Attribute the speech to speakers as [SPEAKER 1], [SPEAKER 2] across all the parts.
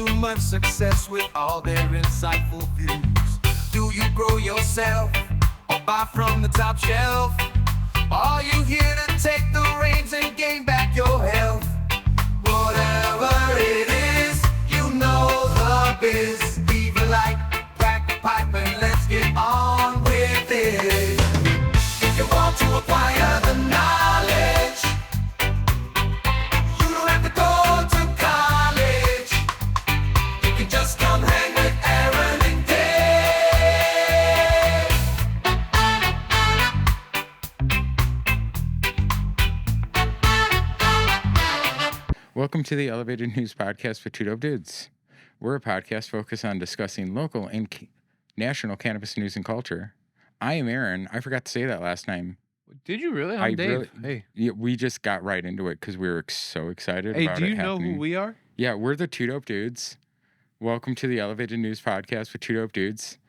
[SPEAKER 1] too much success with all their insightful views. Do you grow yourself or buy from the top shelf? Are you here to take the reins and gain back your health? Whatever it is, you know the biz. Even like crack a pipe and let's get on with it. If you want to acquire the knowledge, you don't have to go to college. You can just come hang with Aaron and Dave.
[SPEAKER 2] Welcome to the Elevated News Podcast with Two Dope Dudes. We're a podcast focused on discussing local and national cannabis news and culture. I am Aaron. I forgot to say that last time.
[SPEAKER 3] Did you really? I'm Dave. Hey.
[SPEAKER 2] Yeah, we just got right into it because we were so excited
[SPEAKER 3] Hey,
[SPEAKER 2] about
[SPEAKER 3] do
[SPEAKER 2] it
[SPEAKER 3] you know
[SPEAKER 2] happening.
[SPEAKER 3] who we are?
[SPEAKER 2] Yeah, we're the Two Dope Dudes. Welcome to the Elevated News Podcast with Two Dope Dudes.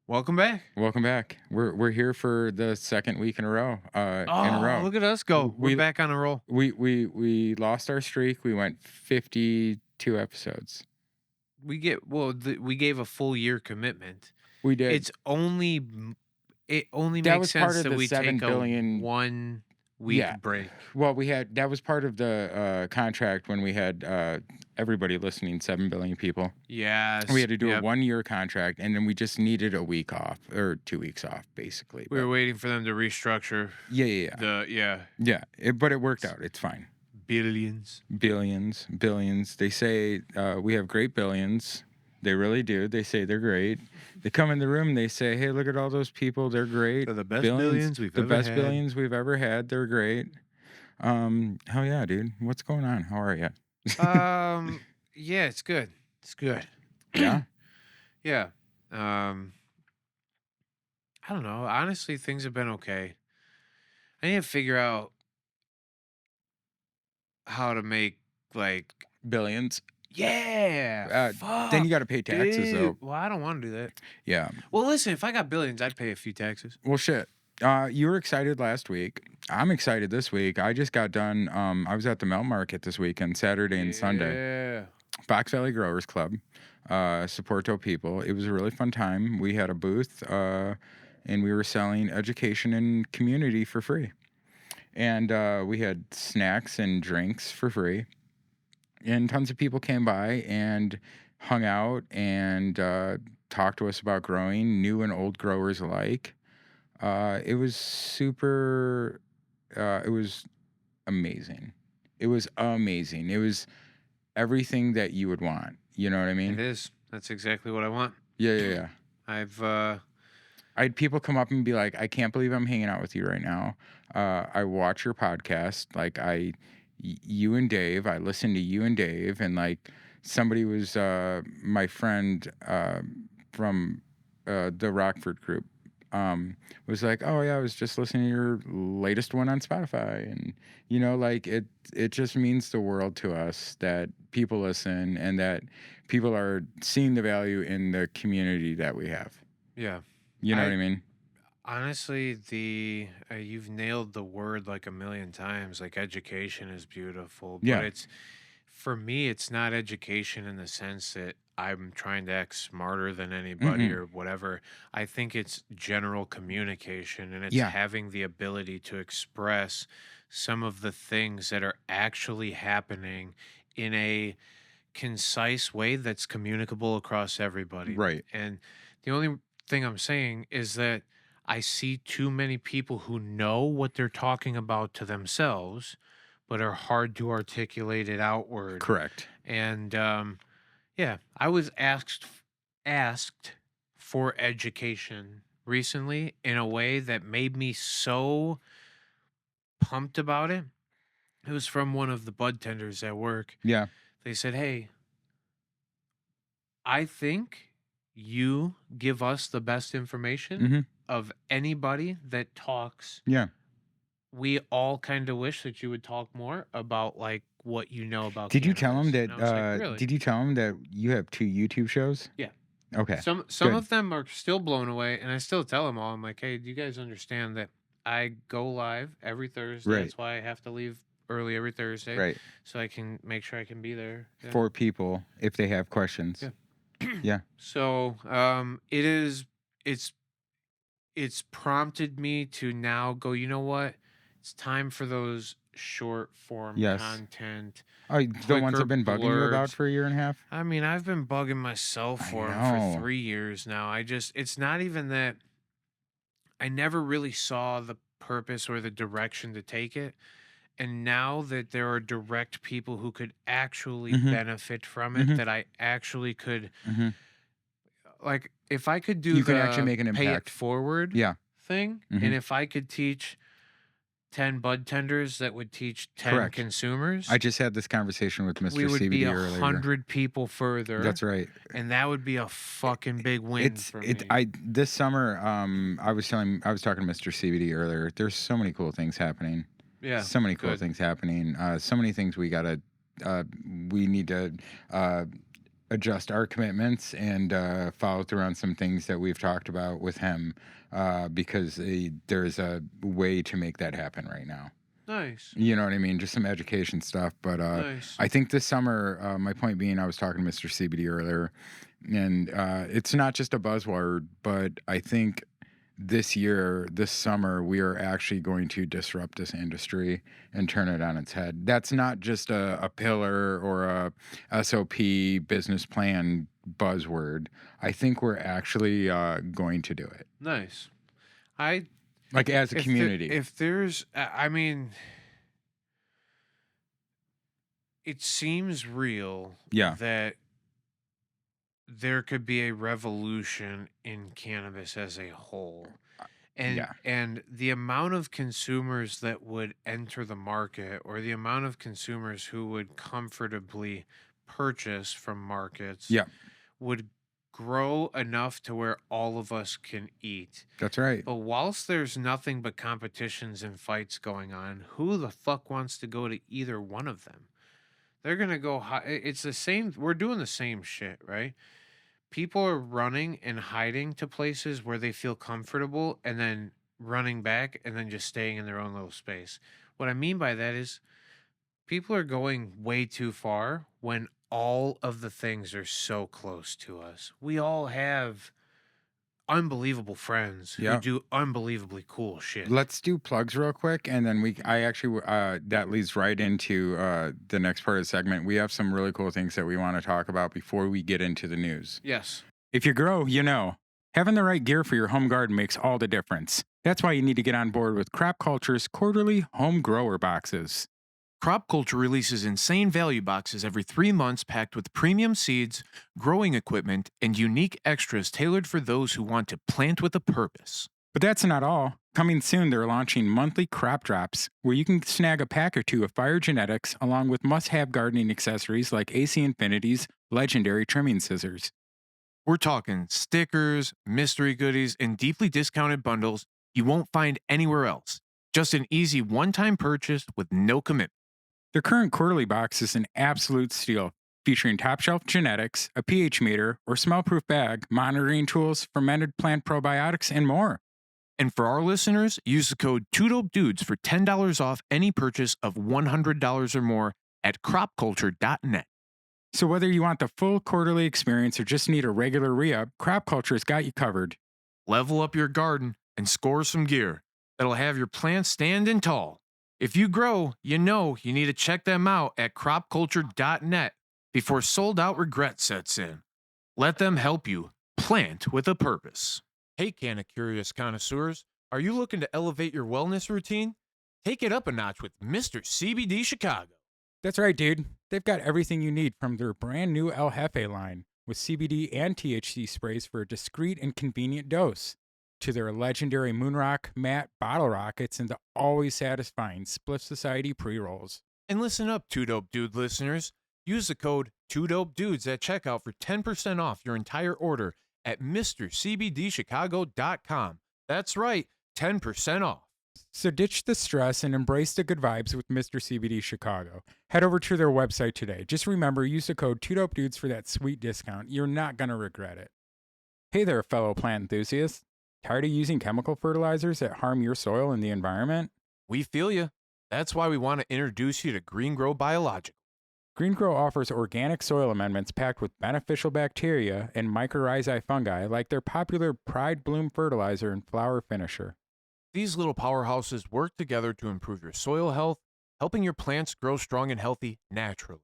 [SPEAKER 3] Welcome back.
[SPEAKER 2] Welcome back. We're here for the second week in a row.
[SPEAKER 3] Look at us go. We're back on a roll.
[SPEAKER 2] We lost our streak. We went 52 episodes.
[SPEAKER 3] We gave a full year commitment.
[SPEAKER 2] We did.
[SPEAKER 3] It only
[SPEAKER 2] That was
[SPEAKER 3] makes
[SPEAKER 2] part
[SPEAKER 3] sense
[SPEAKER 2] of
[SPEAKER 3] that
[SPEAKER 2] the
[SPEAKER 3] we
[SPEAKER 2] 7
[SPEAKER 3] take
[SPEAKER 2] billion
[SPEAKER 3] a 1 week break.
[SPEAKER 2] Well, that was part of the contract when we had everybody listening, 7 billion people.
[SPEAKER 3] Yes.
[SPEAKER 2] We had to do a 1 year contract, and then we just needed a week off or 2 weeks off, basically.
[SPEAKER 3] We were waiting for them to restructure.
[SPEAKER 2] Yeah. But it worked out. It's fine.
[SPEAKER 3] Billions.
[SPEAKER 2] They say we have great billions. They really do. They say they're great. They come in the room. They say, "Hey, look at all those people. They're great.
[SPEAKER 3] They're the best billions
[SPEAKER 2] we've ever had. They're great." Hell yeah, dude. What's going on? How are you?
[SPEAKER 3] Yeah, it's good. It's good.
[SPEAKER 2] Yeah.
[SPEAKER 3] Yeah. I don't know. Honestly, things have been okay. I need to figure out how to make
[SPEAKER 2] Billions.
[SPEAKER 3] Yeah.
[SPEAKER 2] Then you got to pay taxes, though.
[SPEAKER 3] Well, I don't want to do that.
[SPEAKER 2] Yeah.
[SPEAKER 3] Well, listen, if I got billions, I'd pay a few taxes.
[SPEAKER 2] Well, shit. You were excited last week. I'm excited this week. I just got done. I was at the MArket this weekend, Saturday and Sunday.
[SPEAKER 3] Yeah.
[SPEAKER 2] Fox Valley Growers Club. Support dope people. It was a really fun time. We had a booth, and we were selling education and community for free. And we had snacks and drinks for free. And tons of people came by and hung out and talked to us about growing, new and old growers alike. It was super, it was amazing. It was amazing. It was everything that you would want. You know what I mean?
[SPEAKER 3] It is. That's exactly what I want.
[SPEAKER 2] Yeah.
[SPEAKER 3] I
[SPEAKER 2] had people come up and be like, "I can't believe I'm hanging out with you right now. I watch your podcast. You and Dave, I listened to you and Dave, and somebody was my friend from the Rockford group was like, "Oh yeah, I was just listening to your latest one on Spotify," and it just means the world to us that people listen and that people are seeing the value in the community that we have.
[SPEAKER 3] Yeah.
[SPEAKER 2] You know what I mean?
[SPEAKER 3] Honestly, you've nailed the word like a million times. Education is beautiful, but
[SPEAKER 2] Yeah.
[SPEAKER 3] For me, it's not education in the sense that I'm trying to act smarter than anybody or whatever. I think it's general communication, and it's having the ability to express some of the things that are actually happening in a concise way that's communicable across everybody.
[SPEAKER 2] Right.
[SPEAKER 3] And the only thing I'm saying is that I see too many people who know what they're talking about to themselves, but are hard to articulate it outward.
[SPEAKER 2] Correct.
[SPEAKER 3] And I was asked for education recently in a way that made me so pumped about it. It was from one of the bud tenders at work.
[SPEAKER 2] Yeah.
[SPEAKER 3] They said, "Hey, I think you give us the best information of anybody that talks.
[SPEAKER 2] Yeah.
[SPEAKER 3] We all kind of wish that you would talk more about what you know about
[SPEAKER 2] Did you tell him
[SPEAKER 3] cannabis."
[SPEAKER 2] that
[SPEAKER 3] And I was like, "Really?"
[SPEAKER 2] did you tell him that you have 2 YouTube shows?
[SPEAKER 3] Yeah.
[SPEAKER 2] Okay.
[SPEAKER 3] Some
[SPEAKER 2] good.
[SPEAKER 3] of them are still blown away, and I still tell them all, I'm like, "Hey, do you guys understand that I go live every Thursday?
[SPEAKER 2] Right.
[SPEAKER 3] That's why I have to leave early every Thursday,
[SPEAKER 2] Right.
[SPEAKER 3] so I can make sure I can be there. Yeah.
[SPEAKER 2] For people if they have questions.
[SPEAKER 3] Yeah.
[SPEAKER 2] Yeah.
[SPEAKER 3] So it's it's prompted me to now go, you know what? It's time for those short form
[SPEAKER 2] Yes.
[SPEAKER 3] content,
[SPEAKER 2] Oh, the ones
[SPEAKER 3] quicker
[SPEAKER 2] I've been bugging you about
[SPEAKER 3] blurbs.
[SPEAKER 2] for a year and a half?
[SPEAKER 3] I mean, I've been bugging myself
[SPEAKER 2] I
[SPEAKER 3] for them for
[SPEAKER 2] know.
[SPEAKER 3] 3 years now. It's not even that I never really saw the purpose or the direction to take it. And now that there are direct people who could actually
[SPEAKER 2] Mhm.
[SPEAKER 3] benefit from it,
[SPEAKER 2] Mhm.
[SPEAKER 3] that I actually could,
[SPEAKER 2] Mhm.
[SPEAKER 3] like, if I could do
[SPEAKER 2] You can actually
[SPEAKER 3] the
[SPEAKER 2] make an
[SPEAKER 3] pay it
[SPEAKER 2] impact.
[SPEAKER 3] forward
[SPEAKER 2] Yeah.
[SPEAKER 3] thing, and
[SPEAKER 2] Mhm.
[SPEAKER 3] if I could teach 10 bud tenders that would teach 10
[SPEAKER 2] Correct.
[SPEAKER 3] consumers,
[SPEAKER 2] I just had this conversation with
[SPEAKER 3] we
[SPEAKER 2] Mr.
[SPEAKER 3] would be
[SPEAKER 2] CBD earlier.
[SPEAKER 3] 100 people further,
[SPEAKER 2] That's right.
[SPEAKER 3] and that would be a fucking big win for me.
[SPEAKER 2] I this summer I was talking to Mr. CBD earlier. There's so many cool things happening.
[SPEAKER 3] Yeah,
[SPEAKER 2] So many cool
[SPEAKER 3] good.
[SPEAKER 2] things happening. So many things we need to uh, adjust our commitments and follow through on some things that we've talked about with him because there's a way to make that happen right now.
[SPEAKER 3] Nice.
[SPEAKER 2] You know what I mean? Just some education stuff. But
[SPEAKER 3] Nice.
[SPEAKER 2] I think this summer, my point being, I was talking to Mr. CBD earlier, and it's not just a buzzword, but I think this summer, we are actually going to disrupt this industry and turn it on its head. That's not just a pillar or a SOP business plan buzzword. I think we're actually going to do it,
[SPEAKER 3] Nice. I
[SPEAKER 2] like as a community.
[SPEAKER 3] if there's I mean, it seems real
[SPEAKER 2] Yeah.
[SPEAKER 3] that there could be a revolution in cannabis as a whole.
[SPEAKER 2] Yeah.
[SPEAKER 3] And the amount of consumers that would enter the market, or the amount of consumers who would comfortably purchase from markets,
[SPEAKER 2] Yeah.
[SPEAKER 3] would grow enough to where all of us can eat.
[SPEAKER 2] That's right.
[SPEAKER 3] But whilst there's nothing but competitions and fights going on, who the fuck wants to go to either one of them? They're going to go high. It's the same. We're doing the same shit, right? People are running and hiding to places where they feel comfortable, and then running back and then just staying in their own little space. What I mean by that is people are going way too far when all of the things are so close to us. We all have unbelievable friends who
[SPEAKER 2] Yeah.
[SPEAKER 3] do unbelievably cool shit.
[SPEAKER 2] Let's do plugs real quick, and then I actually, that leads right into the next part of the segment. We have some really cool things that we want to talk about before we get into the news.
[SPEAKER 3] Yes.
[SPEAKER 2] If you grow, you know. Having the right gear for your home garden makes all the difference. That's why you need to get on board with Crop Culture's quarterly home grower boxes.
[SPEAKER 4] Crop Culture releases insane value boxes every 3 months packed with premium seeds, growing equipment, and unique extras tailored for those who want to plant with a purpose.
[SPEAKER 2] But that's not all. Coming soon, they're launching monthly crop drops, where you can snag a pack or two of Fire Genetics along with must-have gardening accessories like AC Infinity's legendary trimming scissors.
[SPEAKER 4] We're talking stickers, mystery goodies, and deeply discounted bundles you won't find anywhere else. Just an easy one-time purchase with no commitment.
[SPEAKER 2] Their current quarterly box is an absolute steal, featuring top shelf genetics, a pH meter or smell-proof bag, monitoring tools, fermented plant probiotics, and more.
[SPEAKER 4] And for our listeners, use the code 2DOPEDUDES for $10 off any purchase of $100 or more at cropculture.net.
[SPEAKER 2] So whether you want the full quarterly experience or just need a regular re-up, Crop Culture's got you covered.
[SPEAKER 4] Level up your garden and score some gear that'll have your plants standing tall. If you grow, you know you need to check them out at cropculture.net before sold-out regret sets in. Let them help you plant with a purpose. Hey, Canna Curious connoisseurs, are you looking to elevate your wellness routine? Take it up a notch with Mr. CBD Chicago.
[SPEAKER 2] That's right, dude. They've got everything you need from their brand new El Jefe line with CBD and THC sprays for a discreet and convenient dose, to their legendary Moonrock Matte Bottle Rockets and the always satisfying Spliff Society pre-rolls.
[SPEAKER 4] And listen up, 2Dope Dude listeners. Use the code 2DOPEDUDES at checkout for 10% off your entire order at MrCBDChicago.com. That's right, 10% off.
[SPEAKER 2] So ditch the stress and embrace the good vibes with Mr. CBD Chicago. Head over to their website today. Just remember, use the code 2DOPEDUDES for that sweet discount. You're not going to regret it. Hey there, fellow plant enthusiasts. Tired of using chemical fertilizers that harm your soil and the environment?
[SPEAKER 4] We feel you. That's why we want to introduce you to Green Grow Biological.
[SPEAKER 2] Green Grow offers organic soil amendments packed with beneficial bacteria and mycorrhizae fungi like their popular Pride Bloom fertilizer and flower finisher.
[SPEAKER 4] These little powerhouses work together to improve your soil health, helping your plants grow strong and healthy naturally.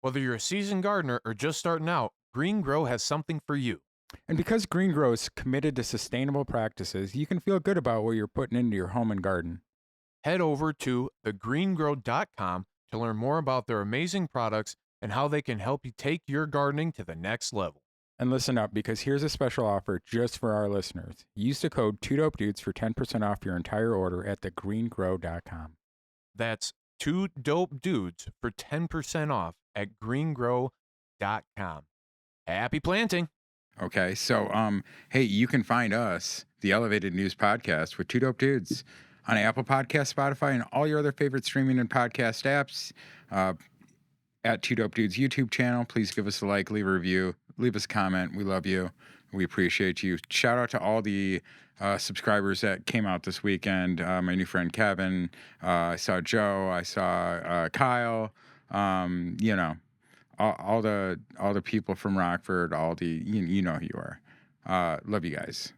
[SPEAKER 4] Whether you're a seasoned gardener or just starting out, Green Grow has something for you.
[SPEAKER 2] And because Green Grow is committed to sustainable practices, you can feel good about what you're putting into your home and garden.
[SPEAKER 4] Head over to thegreengrow.com to learn more about their amazing products and how they can help you take your gardening to the next level.
[SPEAKER 2] And listen up, because here's a special offer just for our listeners. Use the code 2DOPEDUDES for 10% off your entire order at thegreengrow.com.
[SPEAKER 4] That's 2 dope dudes for 10% off at greengrow.com. Happy planting.
[SPEAKER 2] Okay, so hey, you can find us, the Elevated News Podcast with 2 Dope Dudes, on Apple Podcasts, Spotify, and all your other favorite streaming and podcast apps. At 2 Dope Dudes YouTube channel, please give us a like, leave a review, leave us a comment. We love you. We appreciate you. Shout out to all the subscribers that came out this weekend. My new friend Kevin. I saw Joe. I saw Kyle. You know, all the people from Rockford. All the you know who you are. Love you guys.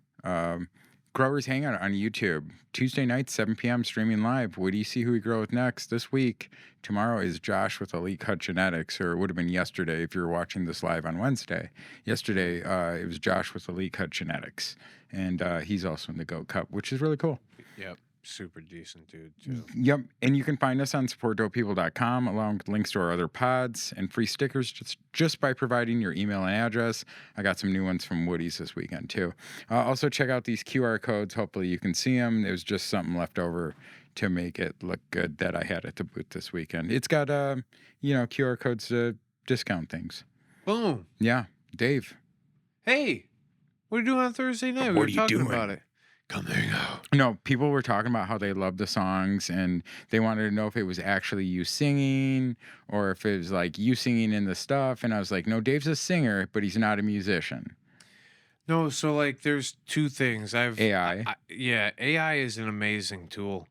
[SPEAKER 2] Growers Hangout on YouTube. Tuesday night, 7 p.m. streaming live. What do you see who we grow with next this week? Tomorrow is Josh with Elite Cut Genetics, or it would have been yesterday if you're watching this live on Wednesday. Yesterday, it was Josh with Elite Cut Genetics, and he's also in the Goat Cup, which is really cool.
[SPEAKER 3] Yep. Super decent dude, too.
[SPEAKER 2] Yep. And you can find us on supportdopepeople.com along with links to our other pods and free stickers just by providing your email and address. I got some new ones from Woody's this weekend, too. Also, check out these QR codes. Hopefully you can see them. There was just something left over to make it look good that I had at the booth this weekend. It's got, QR codes to discount things.
[SPEAKER 3] Boom.
[SPEAKER 2] Yeah. Dave.
[SPEAKER 3] Hey, what are you doing on Thursday night? We
[SPEAKER 2] What
[SPEAKER 3] were
[SPEAKER 2] are you
[SPEAKER 3] talking
[SPEAKER 2] doing?
[SPEAKER 3] about it. Come hang out.
[SPEAKER 2] No, people were talking about how they loved the songs and they wanted to know if it was actually you singing or if it was like you singing in the stuff. And I was like, no, Dave's a singer, but he's not a musician.
[SPEAKER 3] No, so like there's two things.
[SPEAKER 2] AI.
[SPEAKER 3] AI is an amazing tool,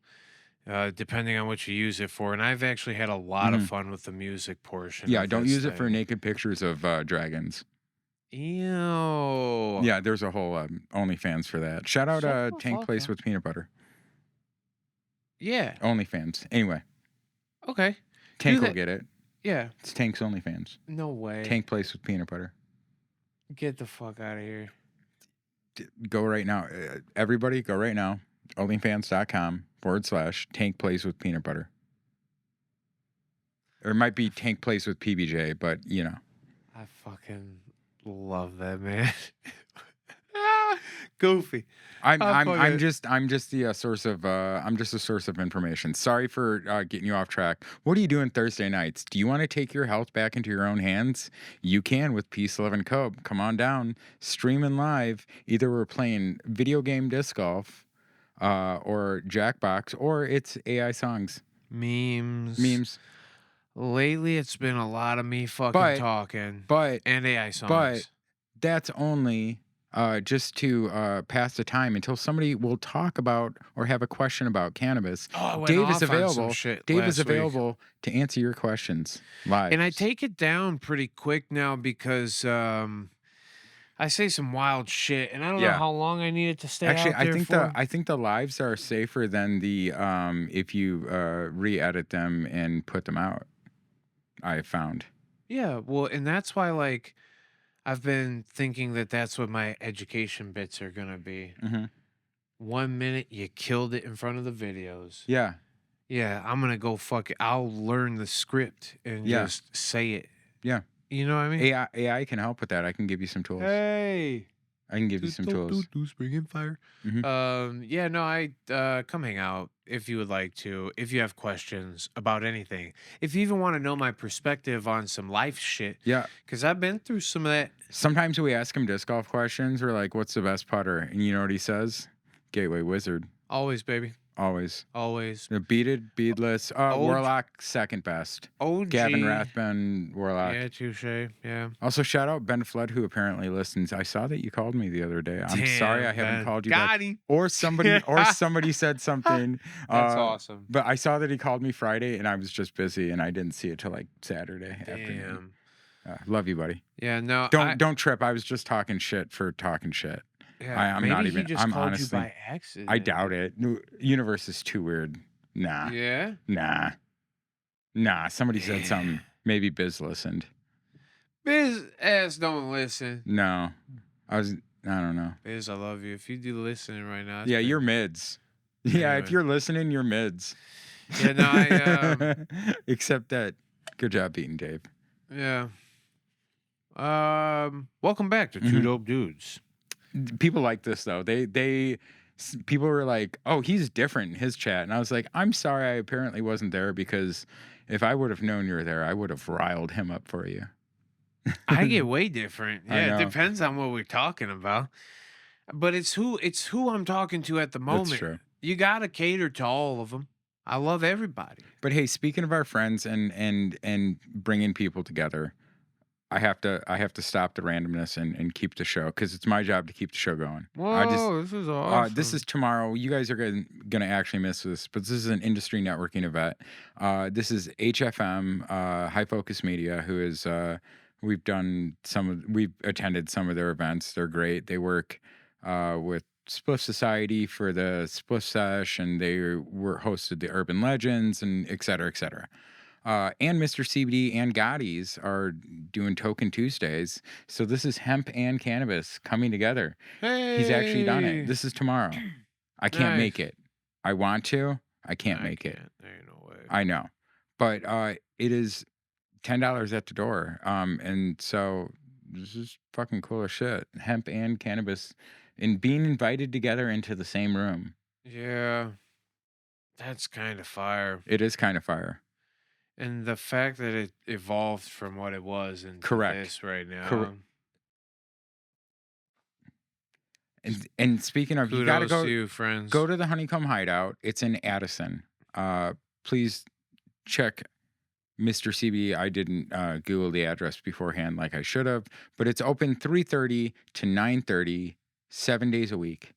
[SPEAKER 3] depending on what you use it for. And I've actually had a lot of fun with the music portion.
[SPEAKER 2] Yeah,
[SPEAKER 3] of
[SPEAKER 2] don't
[SPEAKER 3] this
[SPEAKER 2] use it for
[SPEAKER 3] thing.
[SPEAKER 2] naked pictures of dragons.
[SPEAKER 3] Ew.
[SPEAKER 2] Yeah, there's a whole OnlyFans for that. Shout out
[SPEAKER 3] Shut the
[SPEAKER 2] Tank
[SPEAKER 3] fuck
[SPEAKER 2] Place
[SPEAKER 3] up.
[SPEAKER 2] with Peanut Butter.
[SPEAKER 3] Yeah.
[SPEAKER 2] OnlyFans. Anyway,
[SPEAKER 3] Okay.
[SPEAKER 2] Tank will
[SPEAKER 3] that.
[SPEAKER 2] get it.
[SPEAKER 3] Yeah.
[SPEAKER 2] It's Tank's OnlyFans.
[SPEAKER 3] No way.
[SPEAKER 2] Tank Place with Peanut Butter.
[SPEAKER 3] Get the fuck out of here.
[SPEAKER 2] Go right now. Everybody, go right now. OnlyFans.com/Tank Plays with Peanut Butter. Or it might be Tank Plays with PBJ, but you know.
[SPEAKER 3] I fucking love that, man. Goofy.
[SPEAKER 2] I'm just the source of I'm just a source of information. Sorry for getting you off track. What are you doing Thursday nights? Do you want to take your health back into your own hands? You can with Peace, Love, and Cope. Come on down, streaming live. Either we're playing video game disc golf, or Jackbox, or it's AI songs,
[SPEAKER 3] Memes. Lately, it's been a lot of me fucking talking.
[SPEAKER 2] But
[SPEAKER 3] and AI songs.
[SPEAKER 2] But that's only just to pass the time until somebody will talk about or have a question about cannabis.
[SPEAKER 3] Oh, I went
[SPEAKER 2] Dave
[SPEAKER 3] off
[SPEAKER 2] is
[SPEAKER 3] on some
[SPEAKER 2] available.
[SPEAKER 3] shit
[SPEAKER 2] Dave
[SPEAKER 3] last
[SPEAKER 2] is available to answer your questions live.
[SPEAKER 3] And I take it down pretty quick now because I say some wild shit, and I don't know how long I need it to stay
[SPEAKER 2] Actually,
[SPEAKER 3] out there
[SPEAKER 2] I think the lives are safer than the if you re-edit them and put them out. I have found.
[SPEAKER 3] Yeah, well, and that's why like I've been thinking that that's what my education bits are gonna be. 1 minute you killed it in front of the videos.
[SPEAKER 2] Yeah.
[SPEAKER 3] Yeah, I'm gonna go fuck it. I'll learn the script and just say it.
[SPEAKER 2] Yeah.
[SPEAKER 3] You know what I mean?
[SPEAKER 2] AI can help with that. I can give you some tools.
[SPEAKER 3] Hey.
[SPEAKER 2] I can give you some tools.
[SPEAKER 3] Bring fire. Yeah, no, I come hang out if you would like to. If you have questions about anything, if you even want to know my perspective on some life shit.
[SPEAKER 2] Yeah,
[SPEAKER 3] because I've been through some of that.
[SPEAKER 2] Sometimes we ask him disc golf questions. We're like, "What's the best putter?" And you know what he says? Gateway Wizard.
[SPEAKER 3] Always, baby.
[SPEAKER 2] Always.
[SPEAKER 3] Always.
[SPEAKER 2] Beaded, beadless. Warlock, second best.
[SPEAKER 3] OG.
[SPEAKER 2] Gavin Rathbun, Warlock.
[SPEAKER 3] Yeah, touche. Yeah.
[SPEAKER 2] Also, shout out Ben Flood, who apparently listens. I saw that you called me the other day. I'm sorry I haven't called you back. Or somebody said something.
[SPEAKER 3] That's awesome.
[SPEAKER 2] But I saw that he called me Friday, and I was just busy, and I didn't see it till like Saturday afternoon. Love you, buddy.
[SPEAKER 3] Yeah, no.
[SPEAKER 2] Don't trip. I was just talking shit for talking shit.
[SPEAKER 3] Yeah,
[SPEAKER 2] I'm
[SPEAKER 3] maybe
[SPEAKER 2] not
[SPEAKER 3] he
[SPEAKER 2] even.
[SPEAKER 3] just
[SPEAKER 2] I'm
[SPEAKER 3] called
[SPEAKER 2] honestly.
[SPEAKER 3] you by accident.
[SPEAKER 2] I doubt it. Universe is too weird. Nah.
[SPEAKER 3] Yeah.
[SPEAKER 2] Nah. Somebody said something. Maybe Biz listened.
[SPEAKER 3] Biz ass don't listen.
[SPEAKER 2] No. I don't know.
[SPEAKER 3] Biz, I love you. If you do listening right now.
[SPEAKER 2] Yeah, you're mids. Yeah,
[SPEAKER 3] Anyway.
[SPEAKER 2] if you're listening, you're mids.
[SPEAKER 3] Yeah, no, I
[SPEAKER 2] Except that, good job beating Dave.
[SPEAKER 3] yeah. Welcome back to Two Dope Dudes.
[SPEAKER 2] People like this though. People were like, "Oh, he's different in his chat," and I was like, "I'm sorry, I apparently wasn't there because if I would have known you were there, I would have riled him up for you."
[SPEAKER 3] I get way different.
[SPEAKER 2] I
[SPEAKER 3] Yeah,
[SPEAKER 2] know.
[SPEAKER 3] it depends on what we're talking about. But it's who I'm talking to at the moment.
[SPEAKER 2] That's true.
[SPEAKER 3] You gotta cater to all of them. I love everybody.
[SPEAKER 2] But hey, speaking of our friends and bringing people together, I have to stop the randomness and keep the show because it's my job to keep the show going.
[SPEAKER 3] Whoa, this is awesome.
[SPEAKER 2] This is tomorrow. You guys are gonna actually miss this, but this is an industry networking event. This is HFM, High Focus Media, who is we've attended some of their events. They're great. They work with Spliff Society for the Spliff Sesh, and they hosted the Urban Legends and et cetera, et cetera. And Mr. CBD and Gotti's are doing Token Tuesdays. So this is hemp and cannabis coming together.
[SPEAKER 3] Hey.
[SPEAKER 2] He's actually done it. This is tomorrow. I can't
[SPEAKER 3] Nice.
[SPEAKER 2] make it. I want to. I can't make it.
[SPEAKER 3] There ain't no way.
[SPEAKER 2] I know. But it is $10 at the door. And so this is fucking cool as shit. Hemp and cannabis and being invited together into the same room.
[SPEAKER 3] Yeah. That's kind of fire.
[SPEAKER 2] It is kind of fire.
[SPEAKER 3] And the fact that it evolved from what it was into
[SPEAKER 2] Correct.
[SPEAKER 3] this right now.
[SPEAKER 2] And speaking of, you gotta
[SPEAKER 3] Kudos
[SPEAKER 2] go
[SPEAKER 3] to you, friends.
[SPEAKER 2] Go to the Honeycomb Hideout. It's in Addison. Please check Mr. CBD. I didn't Google the address beforehand like I should have, but it's open 3:30 to 9:30, 7 days a week.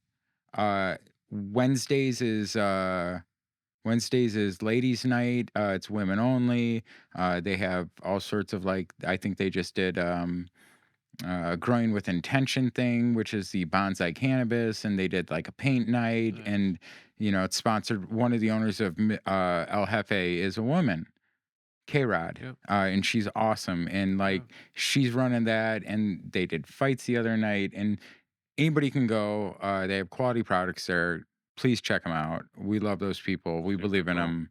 [SPEAKER 2] Wednesdays is ladies' night. It's women only. They have all sorts of I think they just did Growing with Intention thing, which is the bonsai cannabis, and they did like a paint night.
[SPEAKER 3] Nice.
[SPEAKER 2] And it's sponsored. One of the owners of El Jefe is a woman, K-Rod.
[SPEAKER 3] Yep.
[SPEAKER 2] And she's awesome, and she's running that, and they did fights the other night, and anybody can go. They have quality products there. Please check them out. We love those people. We believe in them.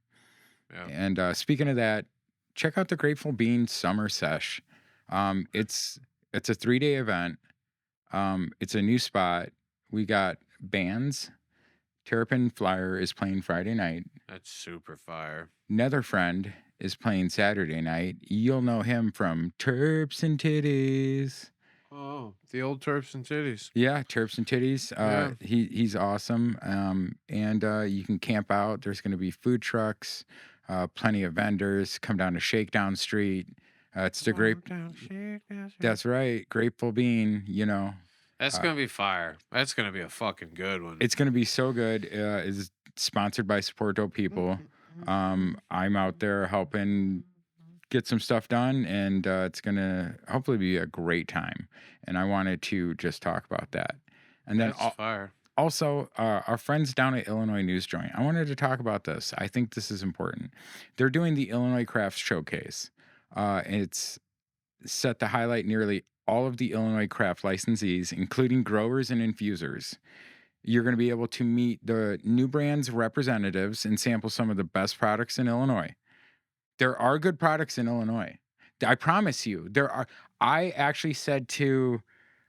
[SPEAKER 3] Yeah.
[SPEAKER 2] And speaking of that, check out the Grateful Bean Summer Sesh. It's a 3-day event. It's a new spot. We got bands. Terrapin Flyer is playing Friday night.
[SPEAKER 3] That's super fire.
[SPEAKER 2] Nether Friend is playing Saturday night. You'll know him from Terps and Titties.
[SPEAKER 3] Oh, the old Terps and Titties.
[SPEAKER 2] Yeah, Terps and Titties.
[SPEAKER 3] Yeah.
[SPEAKER 2] He's awesome. And you can camp out. There's going to be food trucks, plenty of vendors. Come down to Shakedown Street. It's the That's right, Grateful Bean.
[SPEAKER 3] That's gonna be fire. That's gonna be a fucking good one.
[SPEAKER 2] It's gonna be so good. It's sponsored by Support Dope People. I'm out there helping get some stuff done, and it's gonna hopefully be a great time. And I wanted to just talk about that. And then
[SPEAKER 3] That's fire.
[SPEAKER 2] Also, our friends down at Illinois News Joint. I wanted to talk about this. I think this is important. They're doing the Illinois Crafts Showcase. It's set to highlight nearly all of the Illinois craft licensees, including growers and infusers. You're going to be able to meet the new brand's representatives and sample some of the best products in Illinois. There are good products in Illinois. I promise you, there are. I actually said to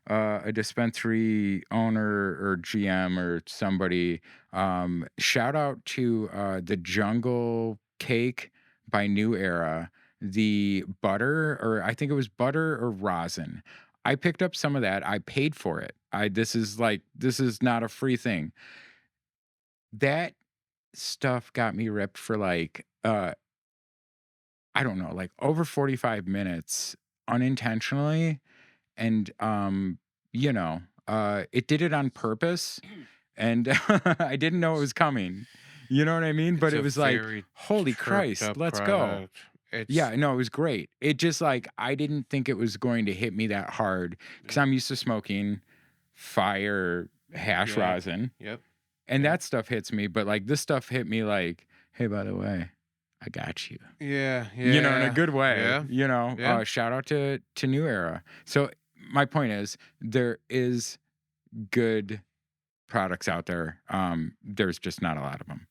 [SPEAKER 2] a dispensary owner or GM or somebody, shout out to the Jungle Cake by New Era, the butter, or I think it was butter or rosin. I picked up some of that. I paid for it. This is not a free thing. That stuff got me ripped for like I don't know, like over 45 minutes unintentionally. And you know, it did it on purpose, and I didn't know it was coming. You know what I mean? But
[SPEAKER 3] It's
[SPEAKER 2] it
[SPEAKER 3] a
[SPEAKER 2] was like,
[SPEAKER 3] very
[SPEAKER 2] holy
[SPEAKER 3] chirped
[SPEAKER 2] Christ,
[SPEAKER 3] up
[SPEAKER 2] let's go.
[SPEAKER 3] product. It's
[SPEAKER 2] Yeah, no, it was great. It just like I didn't think it was going to hit me that hard because I'm used to smoking fire hash
[SPEAKER 3] yeah.
[SPEAKER 2] rosin,
[SPEAKER 3] Yep.
[SPEAKER 2] and
[SPEAKER 3] Yeah.
[SPEAKER 2] that stuff hits me. But like this stuff hit me like, hey, by the way, I got you.
[SPEAKER 3] Yeah.
[SPEAKER 2] You know, in a
[SPEAKER 3] Yeah.
[SPEAKER 2] good way.
[SPEAKER 3] Yeah.
[SPEAKER 2] You know,
[SPEAKER 3] Yeah.
[SPEAKER 2] shout out to New Era. So my point is, there is good products out there. There's just not a lot of them.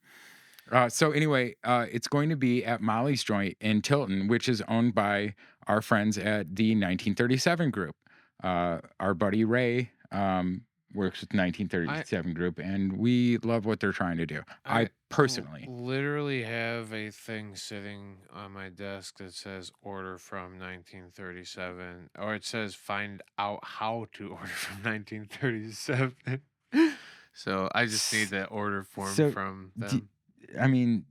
[SPEAKER 2] So anyway, it's going to be at Molly's Joint in Tilton, which is owned by our friends at the 1937 Group. Our buddy Ray works with 1937 Group, and we love what they're trying to do. I personally,
[SPEAKER 3] literally have a thing sitting on my desk that says order from 1937, or it says find out how to order from 1937. So I just need that order form
[SPEAKER 2] so
[SPEAKER 3] from
[SPEAKER 2] d-
[SPEAKER 3] them.
[SPEAKER 2] I mean,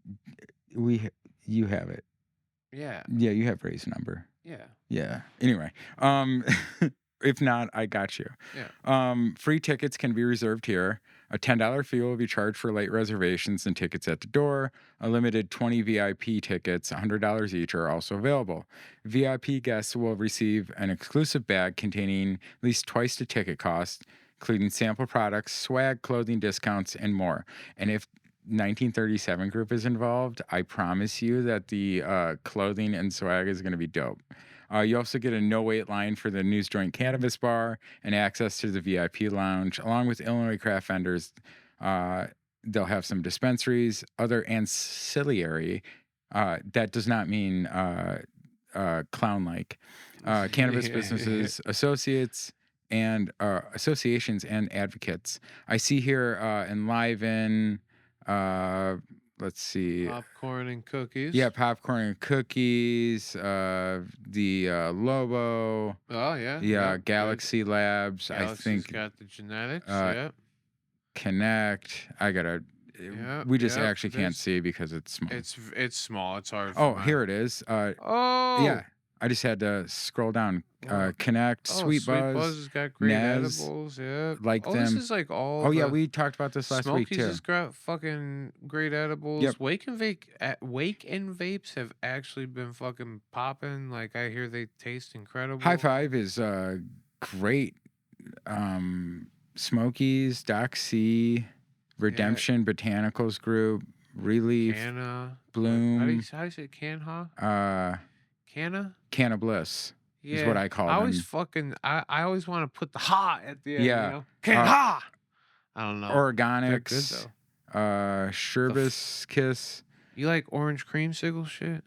[SPEAKER 2] you have it.
[SPEAKER 3] Yeah.
[SPEAKER 2] Yeah, you have Ray's number.
[SPEAKER 3] Yeah.
[SPEAKER 2] Yeah. Anyway, if not, I got you.
[SPEAKER 3] Yeah.
[SPEAKER 2] Free tickets can be reserved here. A $10 fee will be charged for late reservations and tickets at the door. A limited 20 VIP tickets, $100 each, are also available. VIP guests will receive an exclusive bag containing at least twice the ticket cost, including sample products, swag, clothing discounts, and more. And if 1937 Group is involved, I promise you that the clothing and swag is going to be dope. You also get a no-wait line for the News Joint Cannabis Bar and access to the VIP lounge, along with Illinois craft vendors. They'll have some dispensaries, other ancillary. That does not mean clown-like. Cannabis businesses, associates, and associations and advocates. I see here Enliven. Let's see.
[SPEAKER 3] Popcorn and cookies.
[SPEAKER 2] Yeah, popcorn and cookies. The Lobo.
[SPEAKER 3] Oh yeah.
[SPEAKER 2] Yeah,
[SPEAKER 3] Yep,
[SPEAKER 2] Galaxy Labs.
[SPEAKER 3] good.
[SPEAKER 2] I
[SPEAKER 3] Galaxy's
[SPEAKER 2] think
[SPEAKER 3] got the genetics.
[SPEAKER 2] uh,
[SPEAKER 3] Yep.
[SPEAKER 2] Connect. I gotta.
[SPEAKER 3] Yep,
[SPEAKER 2] We just
[SPEAKER 3] yep,
[SPEAKER 2] actually can't
[SPEAKER 3] there's-
[SPEAKER 2] see because it's small.
[SPEAKER 3] It's small. It's hard.
[SPEAKER 2] Oh,
[SPEAKER 3] for
[SPEAKER 2] here it is.
[SPEAKER 3] Oh.
[SPEAKER 2] Yeah, I just had to scroll down.
[SPEAKER 3] Wow.
[SPEAKER 2] Connect.
[SPEAKER 3] Oh,
[SPEAKER 2] Sweet Buzz.
[SPEAKER 3] has got great
[SPEAKER 2] Nez,
[SPEAKER 3] edibles. Yeah.
[SPEAKER 2] like
[SPEAKER 3] This
[SPEAKER 2] them.
[SPEAKER 3] is like all.
[SPEAKER 2] Oh yeah,
[SPEAKER 3] the-
[SPEAKER 2] we talked about this last week
[SPEAKER 3] Smokies
[SPEAKER 2] too.
[SPEAKER 3] has got fucking great edibles.
[SPEAKER 2] Yep.
[SPEAKER 3] Wake and vapes have actually been fucking popping. Like I hear they taste incredible.
[SPEAKER 2] High Five is great. Smokies, Doc C, Redemption Botanicals Group, Relief,
[SPEAKER 3] Canna.
[SPEAKER 2] Bloom.
[SPEAKER 3] How do you say it? Canha? Canna?
[SPEAKER 2] Canna Bliss
[SPEAKER 3] Yeah.
[SPEAKER 2] is what I call
[SPEAKER 3] I
[SPEAKER 2] them.
[SPEAKER 3] always fucking I always want to put the ha at the end.
[SPEAKER 2] Yeah.
[SPEAKER 3] You know? Canha. I don't know. They're good
[SPEAKER 2] Organics,
[SPEAKER 3] though.
[SPEAKER 2] Sherbis Kiss.
[SPEAKER 3] You like orange creamsicle shit?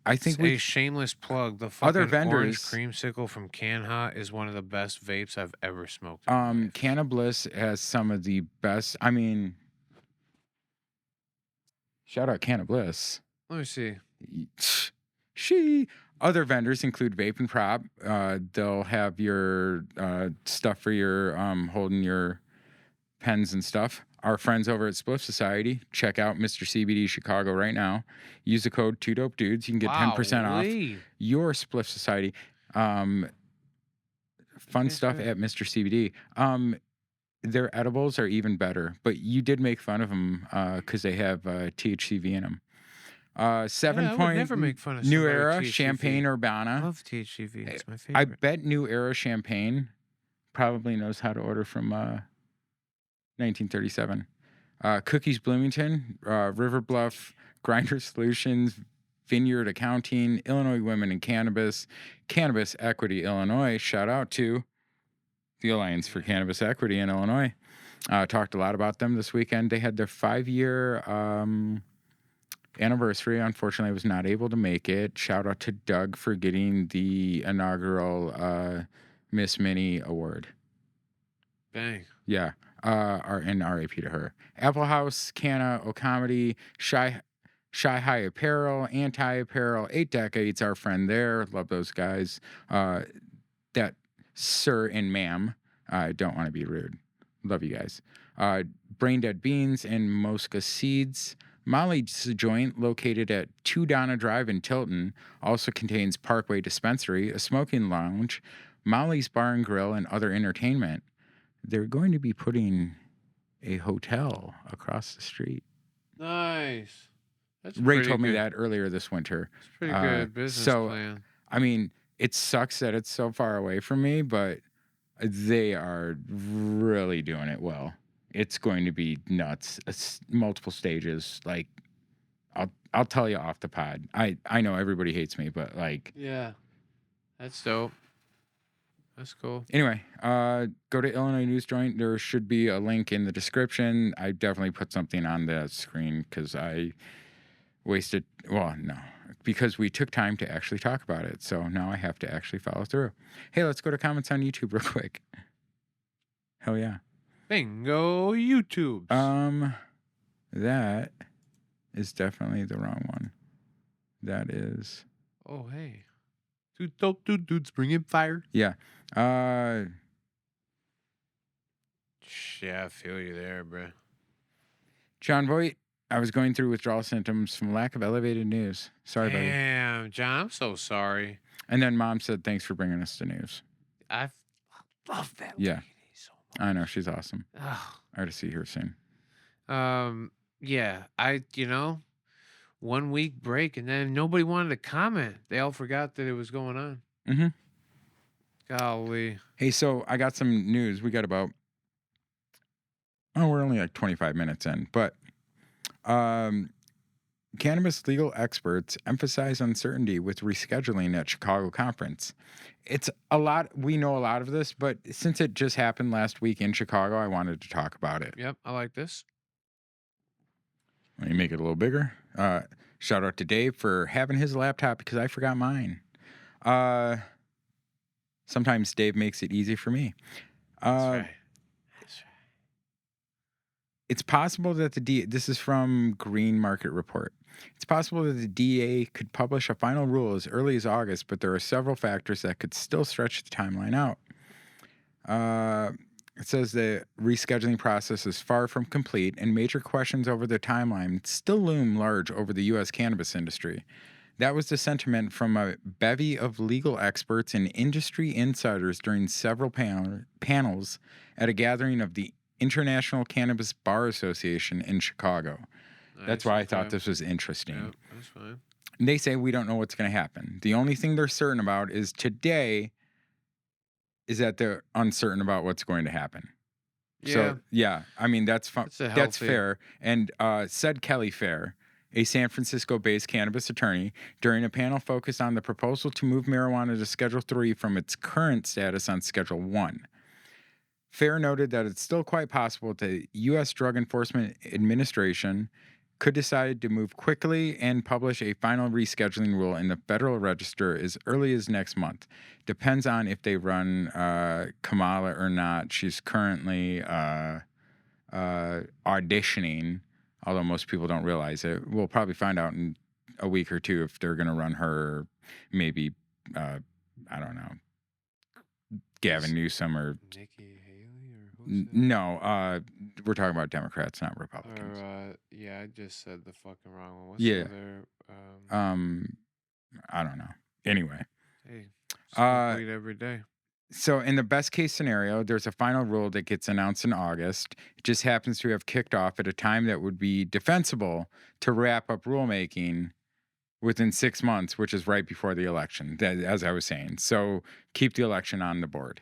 [SPEAKER 2] I think
[SPEAKER 3] It's a shameless plug. The fucking
[SPEAKER 2] Other
[SPEAKER 3] orange
[SPEAKER 2] vendors-
[SPEAKER 3] creamsicle from Canha is one of the best vapes I've ever smoked.
[SPEAKER 2] Canna Bliss has some of the best. I mean, shout out Canna Bliss.
[SPEAKER 3] Let me see.
[SPEAKER 2] Other vendors include Vape and Prop. They'll have your stuff for your holding your pens and stuff. Our friends over at Spliff Society, check out Mr. CBD Chicago right now. Use the code 2DOPEDUDES. You can get 10% off your Spliff Society. Fun stuff
[SPEAKER 3] shit.
[SPEAKER 2] at Mr. CBD. Their edibles are even better, but you did make fun of them because they have THCV in them. 7
[SPEAKER 3] I would
[SPEAKER 2] point
[SPEAKER 3] never make fun of
[SPEAKER 2] New
[SPEAKER 3] somebody with
[SPEAKER 2] Era
[SPEAKER 3] THCV.
[SPEAKER 2] Champagne
[SPEAKER 3] I
[SPEAKER 2] Urbana.
[SPEAKER 3] love THCV. It's my
[SPEAKER 2] I
[SPEAKER 3] favorite.
[SPEAKER 2] bet New Era Champagne probably knows how to order from 1937. Cookies Bloomington, River Bluff, Grinder Solutions, Vineyard Accounting, Illinois Women in Cannabis, Cannabis Equity Illinois. Shout out to the Alliance for Cannabis Equity in Illinois. Talked a lot about them this weekend. They had their 5-year anniversary. Unfortunately, I was not able to make it. Shout out to Doug for getting the inaugural Miss Minnie award.
[SPEAKER 3] Bang.
[SPEAKER 2] Yeah. And RAP to her. Apple House, Canna, O'Comedy, Shy High Apparel, Anti Apparel, 8 Decades, our friend there. Love those guys. That sir and ma'am, I don't want to be rude. Love you guys. Brain Dead Beans and Mosca Seeds. Molly's joint, located at 2 Donna Drive in Tilton, also contains Parkway Dispensary, a smoking lounge, Molly's Bar and Grill, and other entertainment. They're going to be putting a hotel across the street.
[SPEAKER 3] Nice. That's
[SPEAKER 2] Ray told me that earlier this winter.
[SPEAKER 3] It's pretty good business plan.
[SPEAKER 2] I mean, it sucks that it's so far away from me, but they are really doing it well. It's going to be nuts. It's multiple stages. Like, I'll tell you off the pod. I know everybody hates me, but like,
[SPEAKER 3] yeah, that's dope. That's cool.
[SPEAKER 2] Anyway, go to Illinois News Joint. There should be a link in the description. I definitely put something on the screen because I wasted. Well, no, because we took time to actually talk about it. So now I have to actually follow through. Hey, let's go to comments on YouTube real quick. Hell yeah.
[SPEAKER 3] Bingo YouTube.
[SPEAKER 2] That is definitely the wrong one. That is.
[SPEAKER 3] Oh, hey. Two dope dudes bringing fire.
[SPEAKER 2] Yeah.
[SPEAKER 3] Yeah, I feel you there, bro.
[SPEAKER 2] John Voight, I was going through withdrawal symptoms from lack of elevated news. Sorry, buddy.
[SPEAKER 3] Damn, John, I'm so sorry.
[SPEAKER 2] And then Mom said, thanks for bringing us the news.
[SPEAKER 3] I love that
[SPEAKER 2] Yeah.
[SPEAKER 3] lady so much.
[SPEAKER 2] I know. She's awesome.
[SPEAKER 3] Ugh.
[SPEAKER 2] I got to see her soon.
[SPEAKER 3] Yeah, 1 week break, and then nobody wanted to comment. They all forgot that it was going on.
[SPEAKER 2] Mm-hmm.
[SPEAKER 3] Golly.
[SPEAKER 2] Hey, so I got some news. We got about, we're only like 25 minutes in, but cannabis legal experts emphasize uncertainty with rescheduling at Chicago conference. It's a lot. We know a lot of this, but since it just happened last week in Chicago, I wanted to talk about it.
[SPEAKER 3] Yep, I like this.
[SPEAKER 2] Let me make it a little bigger. Shout out to Dave for having his laptop because I forgot mine. Sometimes Dave makes it easy for me.
[SPEAKER 3] That's right.
[SPEAKER 2] It's possible that this is from Green Market Report. It's possible that the DEA could publish a final rule as early as August, but there are several factors that could still stretch the timeline out. It says the rescheduling process is far from complete, and major questions over the timeline still loom large over the U.S. cannabis industry. That was the sentiment from a bevy of legal experts and industry insiders during several panels at a gathering of the International Cannabis Bar Association in Chicago. That's why I thought this was interesting.
[SPEAKER 3] Yep, that's fine.
[SPEAKER 2] They say we don't know what's going to happen. The only thing they're certain about is today is that they're uncertain about what's going to happen.
[SPEAKER 3] Yeah.
[SPEAKER 2] So, yeah, I mean, that's fun. That's
[SPEAKER 3] healthy.
[SPEAKER 2] fair. And said Kelly Fair, a San Francisco-based cannabis attorney, during a panel focused on the proposal to move marijuana to Schedule 3 from its current status on Schedule 1. Fair noted that it's still quite possible that the U.S. Drug Enforcement Administration could decide to move quickly and publish a final rescheduling rule in the Federal Register as early as next month. Depends on if they run Kamala or not. She's currently auditioning, although most people don't realize it. We'll probably find out in a week or two if they're going to run her, maybe, I don't know, Gavin Newsom or...
[SPEAKER 3] Nikki Haley or who's that?
[SPEAKER 2] No, we're talking about Democrats, not Republicans.
[SPEAKER 3] Yeah, I just said the fucking wrong one. What's
[SPEAKER 2] Yeah.
[SPEAKER 3] the other,
[SPEAKER 2] I don't know. Anyway.
[SPEAKER 3] hey, smoke weed every day.
[SPEAKER 2] So in the best case scenario, there's a final rule that gets announced in August. It just happens to have kicked off at a time that would be defensible to wrap up rulemaking within 6 months, which is right before the election, as I was saying. So keep the election on the board.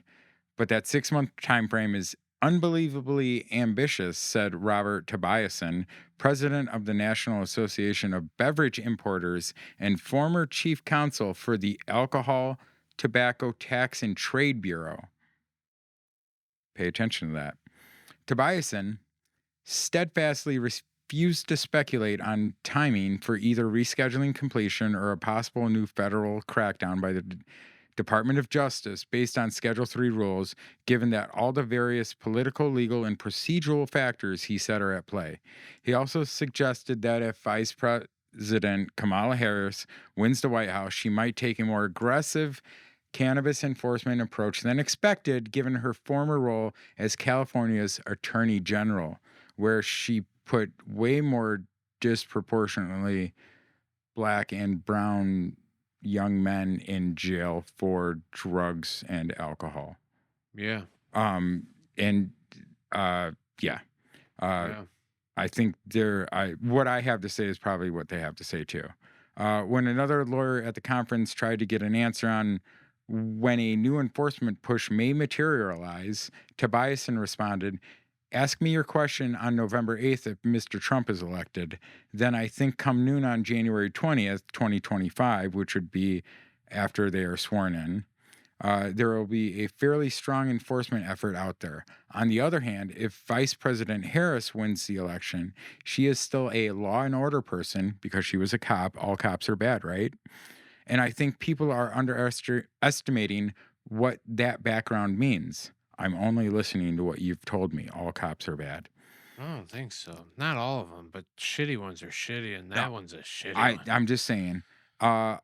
[SPEAKER 2] But that 6-month time frame is unbelievably ambitious, said Robert Tobiasen, president of the National Association of Beverage Importers and former chief counsel for the Alcohol, Tobacco Tax and Trade Bureau. Pay attention to that. Tobiasen steadfastly refused to speculate on timing for either rescheduling completion or a possible new federal crackdown by the Department of Justice based on Schedule 3 rules, given that all the various political, legal, and procedural factors he said are at play. He also suggested that if Vice President Kamala Harris wins the White House, she might take a more aggressive cannabis enforcement approach than expected, given her former role as California's Attorney General, where she put way more disproportionately Black and brown young men in jail for drugs and alcohol.
[SPEAKER 3] Yeah.
[SPEAKER 2] And yeah.
[SPEAKER 3] Yeah.
[SPEAKER 2] I think what I have to say is probably what they have to say too. When another lawyer at the conference tried to get an answer on when a new enforcement push may materialize, Tobiasen responded, "Ask me your question on November 8th if Mr. Trump is elected. Then I think come noon on January 20th, 2025, which would be after they are sworn in, there will be a fairly strong enforcement effort out there. On the other hand, if Vice President Harris wins the election, she is still a law and order person because she was a cop. All cops are bad, right? And I think people are underestimating what that background means. I'm only listening to what you've told me. All cops are bad."
[SPEAKER 3] I don't think so. Not all of them, but shitty ones are shitty, and
[SPEAKER 2] No,
[SPEAKER 3] that one's a shitty one.
[SPEAKER 2] I'm just saying. Uh,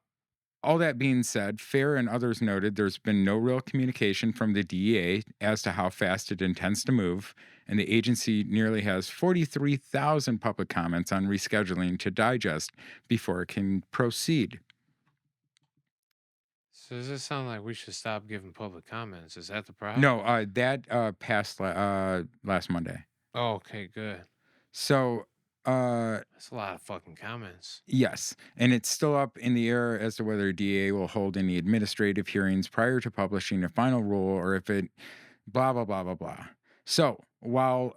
[SPEAKER 2] All that being said, Fair and others noted there's been no real communication from the DEA as to how fast it intends to move, and the agency nearly has 43,000 public comments on rescheduling to digest before it can proceed.
[SPEAKER 3] So does it sound like we should stop giving public comments? Is that the problem?
[SPEAKER 2] No, that passed last Monday.
[SPEAKER 3] Oh, okay, good.
[SPEAKER 2] So,
[SPEAKER 3] That's a lot of fucking comments.
[SPEAKER 2] yes, and it's still up in the air as to whether DEA will hold any administrative hearings prior to publishing a final rule or if it blah, blah, blah, blah, blah. So, while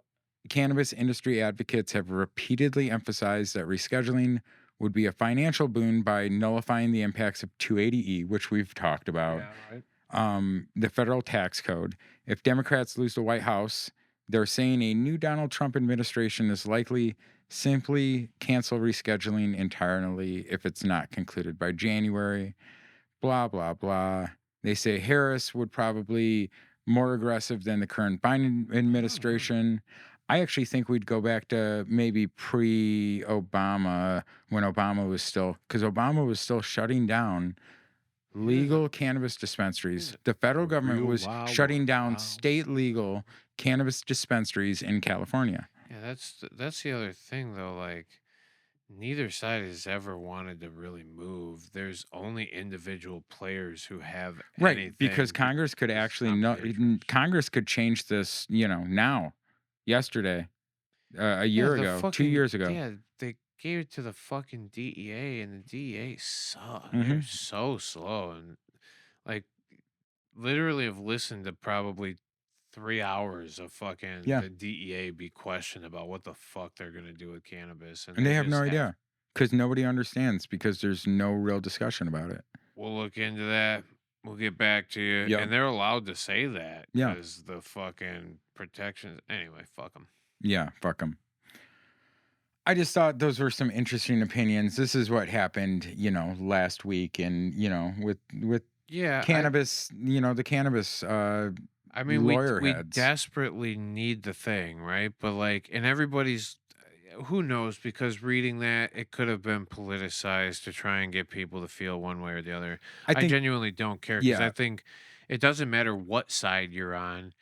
[SPEAKER 2] cannabis industry advocates have repeatedly emphasized that rescheduling would be a financial boon by nullifying the impacts of 280E, which we've talked about,
[SPEAKER 3] right.
[SPEAKER 2] the federal tax code, if Democrats lose the White House, they're saying a new Donald Trump administration is likely simply cancel rescheduling entirely if it's not concluded by January. Blah, blah, blah. They say Harris would probably more aggressive than the current Biden administration. I actually think we'd go back to maybe pre-Obama when Obama was still, because Obama was still shutting down legal cannabis dispensaries. The federal government
[SPEAKER 3] real
[SPEAKER 2] was
[SPEAKER 3] wild
[SPEAKER 2] shutting
[SPEAKER 3] one.
[SPEAKER 2] down
[SPEAKER 3] Wow.
[SPEAKER 2] state legal cannabis dispensaries in California.
[SPEAKER 3] Yeah, that's the other thing though. Like, neither side has ever wanted to really move. There's only individual players who have
[SPEAKER 2] Right, because
[SPEAKER 3] anything
[SPEAKER 2] Congress could
[SPEAKER 3] to
[SPEAKER 2] actually
[SPEAKER 3] stop
[SPEAKER 2] no,
[SPEAKER 3] the interest.
[SPEAKER 2] Congress could change this, now, yesterday, a
[SPEAKER 3] Yeah,
[SPEAKER 2] year
[SPEAKER 3] the
[SPEAKER 2] ago, 2
[SPEAKER 3] fucking
[SPEAKER 2] years ago.
[SPEAKER 3] yeah, they gave it to the fucking DEA, and the DEA suck.
[SPEAKER 2] Mhm.
[SPEAKER 3] They're so slow, and like literally have listened to probably 3 hours of fucking
[SPEAKER 2] Yeah.
[SPEAKER 3] the DEA be questioned about what the fuck they're gonna do with cannabis,
[SPEAKER 2] And they have no idea because nobody understands because there's no real discussion about it.
[SPEAKER 3] We'll look into that. We'll get back to you.
[SPEAKER 2] Yep.
[SPEAKER 3] And they're allowed to say that
[SPEAKER 2] Yeah.
[SPEAKER 3] because the fucking protections. Anyway, fuck them.
[SPEAKER 2] Yeah, fuck them. I just thought those were some interesting opinions. This is what happened, last week, and with
[SPEAKER 3] Yeah,
[SPEAKER 2] cannabis, the cannabis
[SPEAKER 3] I mean, we
[SPEAKER 2] lawyer
[SPEAKER 3] we
[SPEAKER 2] heads.
[SPEAKER 3] desperately need the thing, right? But like, and everybody's who knows, because reading that, it could have been politicized to try and get people to feel one way or the other.
[SPEAKER 2] I
[SPEAKER 3] I
[SPEAKER 2] think,
[SPEAKER 3] genuinely don't care because I
[SPEAKER 2] yeah,
[SPEAKER 3] think it doesn't matter what side you're on.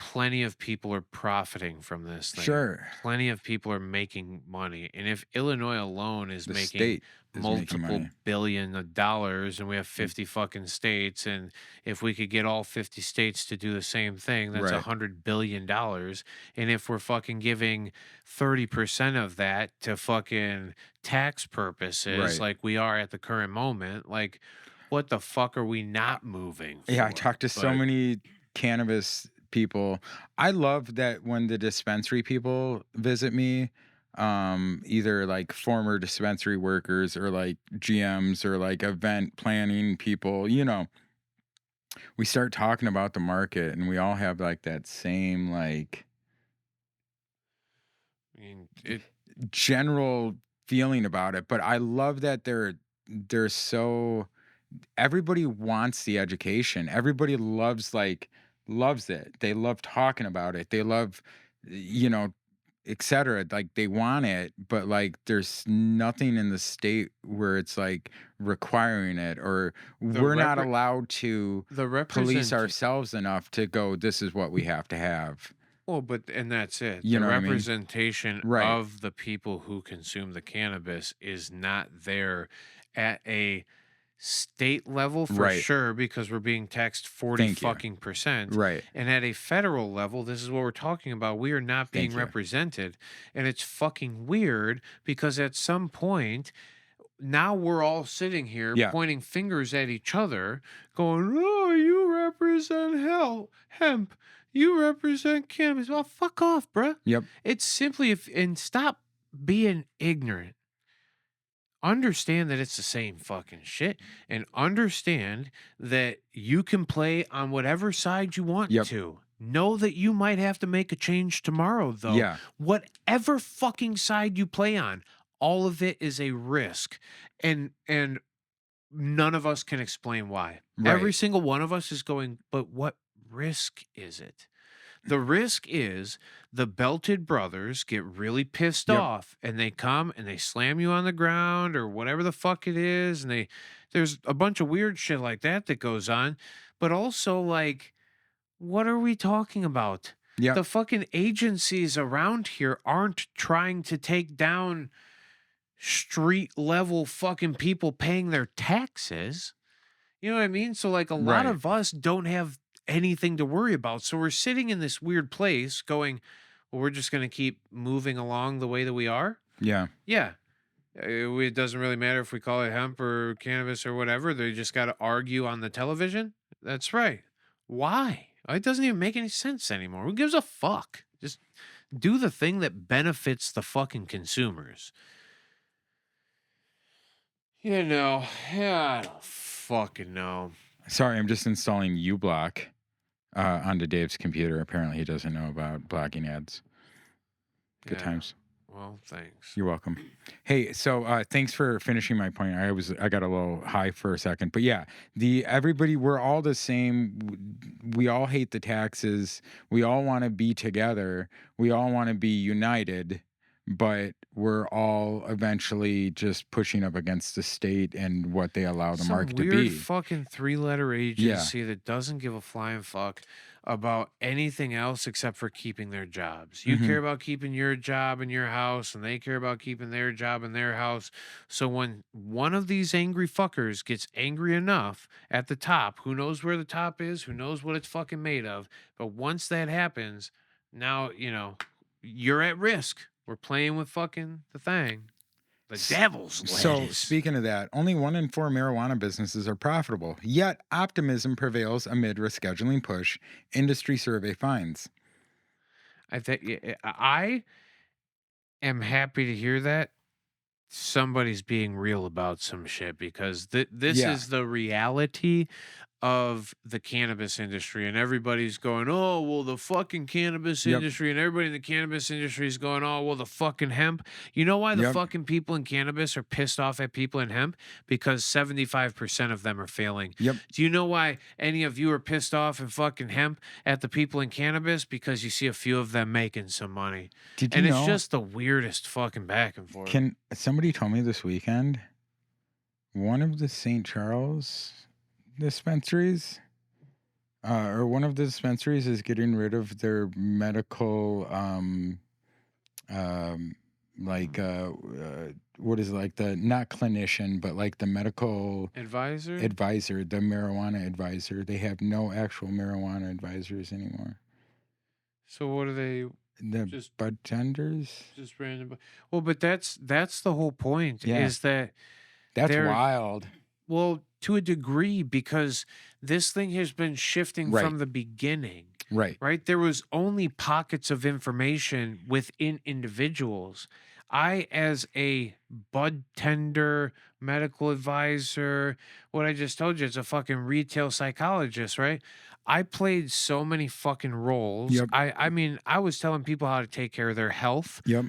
[SPEAKER 3] Plenty of people are profiting from this thing.
[SPEAKER 2] sure.
[SPEAKER 3] Plenty of people are making money. And if Illinois alone is
[SPEAKER 2] The
[SPEAKER 3] making
[SPEAKER 2] state is making
[SPEAKER 3] multiple
[SPEAKER 2] money.
[SPEAKER 3] billion of dollars, and we have 50 fucking states, and if we could get all 50 states to do the same thing, that's
[SPEAKER 2] Right.
[SPEAKER 3] $100 billion. And if we're fucking giving 30% of that to fucking tax purposes,
[SPEAKER 2] Right.
[SPEAKER 3] like we are at the current moment, like what the fuck are we not moving for?
[SPEAKER 2] Yeah, I talked to so
[SPEAKER 3] But
[SPEAKER 2] many cannabis people. I love that when the dispensary people visit me, either like former dispensary workers or like GMs or like event planning people, we start talking about the market and we all have like that same like
[SPEAKER 3] I mean, it
[SPEAKER 2] general feeling about it. But I love that they're so everybody wants the education. Everybody loves it. They love talking about it. They love, you know, etc. Like they want it, but like there's nothing in the state where it's like requiring it, or
[SPEAKER 3] The
[SPEAKER 2] we're not
[SPEAKER 3] repre-
[SPEAKER 2] allowed to
[SPEAKER 3] the
[SPEAKER 2] police
[SPEAKER 3] represent
[SPEAKER 2] ourselves enough to go, this is what we have to have.
[SPEAKER 3] well, but and that's it.
[SPEAKER 2] You
[SPEAKER 3] The
[SPEAKER 2] know what I mean?
[SPEAKER 3] representation
[SPEAKER 2] Right.
[SPEAKER 3] of the people who consume the cannabis is not there at a state level for
[SPEAKER 2] Right.
[SPEAKER 3] sure, because we're being taxed 40
[SPEAKER 2] Thank you.
[SPEAKER 3] fucking percent.
[SPEAKER 2] Right.
[SPEAKER 3] And at a federal level, this is what we're talking about. We are not being
[SPEAKER 2] Thank you.
[SPEAKER 3] represented. And it's fucking weird because at some point, now we're all sitting here
[SPEAKER 2] Yeah.
[SPEAKER 3] pointing fingers at each other, going, "Oh, you represent hemp. You represent cannabis." Well, fuck off, bruh.
[SPEAKER 2] Yep.
[SPEAKER 3] It's simply and stop being ignorant. Understand that it's the same fucking shit, and understand that you can play on whatever side you want
[SPEAKER 2] Yep.
[SPEAKER 3] to. Know that you might have to make a change tomorrow, though.
[SPEAKER 2] Yeah.
[SPEAKER 3] Whatever fucking side you play on, all of it is a risk. And none of us can explain why. Every
[SPEAKER 2] Right.
[SPEAKER 3] single one of us is going, but what risk is it? The risk is the belted brothers get really pissed
[SPEAKER 2] Yep.
[SPEAKER 3] off and they come and they slam you on the ground or whatever the fuck it is. And there's a bunch of weird shit like that that goes on. But also, like, what are we talking about?
[SPEAKER 2] Yep.
[SPEAKER 3] The fucking agencies around here aren't trying to take down street level fucking people paying their taxes. You know what I mean? So, like, a lot
[SPEAKER 2] Right.
[SPEAKER 3] of us don't have anything to worry about. So we're sitting in this weird place going, well, we're just going to keep moving along the way that we are.
[SPEAKER 2] Yeah.
[SPEAKER 3] Yeah. It doesn't really matter if we call it hemp or cannabis or whatever. They just got to argue on the television. That's right. Why? It doesn't even make any sense anymore. Who gives a fuck? Just do the thing that benefits the fucking consumers. You know, I don't fucking know.
[SPEAKER 2] Sorry, I'm just installing uBlock onto Dave's computer. Apparently, he doesn't know about blocking ads. Good
[SPEAKER 3] Yeah.
[SPEAKER 2] times.
[SPEAKER 3] Well, thanks.
[SPEAKER 2] You're welcome. Hey, so thanks for finishing my point. I got a little high for a second, but yeah, everybody, we're all the same. We all hate the taxes. We all want to be together. We all want to be united, but we're all eventually just pushing up against the state and what they allow the market to
[SPEAKER 3] weird
[SPEAKER 2] be.
[SPEAKER 3] fucking 3-letter agency that doesn't give a flying fuck about anything else except for keeping their jobs. You
[SPEAKER 2] Mhm.
[SPEAKER 3] care about keeping your job in your house, and they care about keeping their job in their house. So when one of these angry fuckers gets angry enough at the top, who knows where the top is, who knows what it's fucking made of, but once that happens, now, you're at risk. We're playing with fucking the thing. The devil's
[SPEAKER 2] So,
[SPEAKER 3] lettuce.
[SPEAKER 2] speaking of that, only 1 in 4 marijuana businesses are profitable, yet optimism prevails amid rescheduling push, industry survey finds.
[SPEAKER 3] I think I am happy to hear that somebody's being real about some shit, because this
[SPEAKER 2] Yeah.
[SPEAKER 3] is the reality of the cannabis industry, and everybody's going, "Oh, well, the fucking cannabis
[SPEAKER 2] Yep.
[SPEAKER 3] industry," and everybody in the cannabis industry is going, "Oh, well, the fucking hemp." You know why the
[SPEAKER 2] Yep.
[SPEAKER 3] fucking people in cannabis are pissed off at people in hemp? Because 75% of them are failing.
[SPEAKER 2] Yep.
[SPEAKER 3] Do you know why any of you are pissed off in fucking hemp at the people in cannabis? Because you see a few of them making some money.
[SPEAKER 2] Did you
[SPEAKER 3] And
[SPEAKER 2] know?
[SPEAKER 3] it's just the weirdest fucking back and forth.
[SPEAKER 2] Somebody told me this weekend, one of the St. Charles dispensaries, or one of the dispensaries is getting rid of their medical, like, what is it, like the, not clinician, but like the medical
[SPEAKER 3] Advisor?
[SPEAKER 2] advisor, the marijuana advisor. They have no actual marijuana advisors anymore.
[SPEAKER 3] So what are they?
[SPEAKER 2] The
[SPEAKER 3] Just-
[SPEAKER 2] bartenders?
[SPEAKER 3] Just random. Well, but that's the whole point.
[SPEAKER 2] Yeah.
[SPEAKER 3] Is that
[SPEAKER 2] That's
[SPEAKER 3] they're-
[SPEAKER 2] wild.
[SPEAKER 3] well, to a degree, because this thing has been shifting
[SPEAKER 2] Right.
[SPEAKER 3] from the beginning.
[SPEAKER 2] Right.
[SPEAKER 3] Right? There was only pockets of information within individuals. I, as a bud tender, medical advisor, what I just told you, it's a fucking retail psychologist, right? I played so many fucking roles.
[SPEAKER 2] Yep.
[SPEAKER 3] I mean, I was telling people how to take care of their health.
[SPEAKER 2] Yep.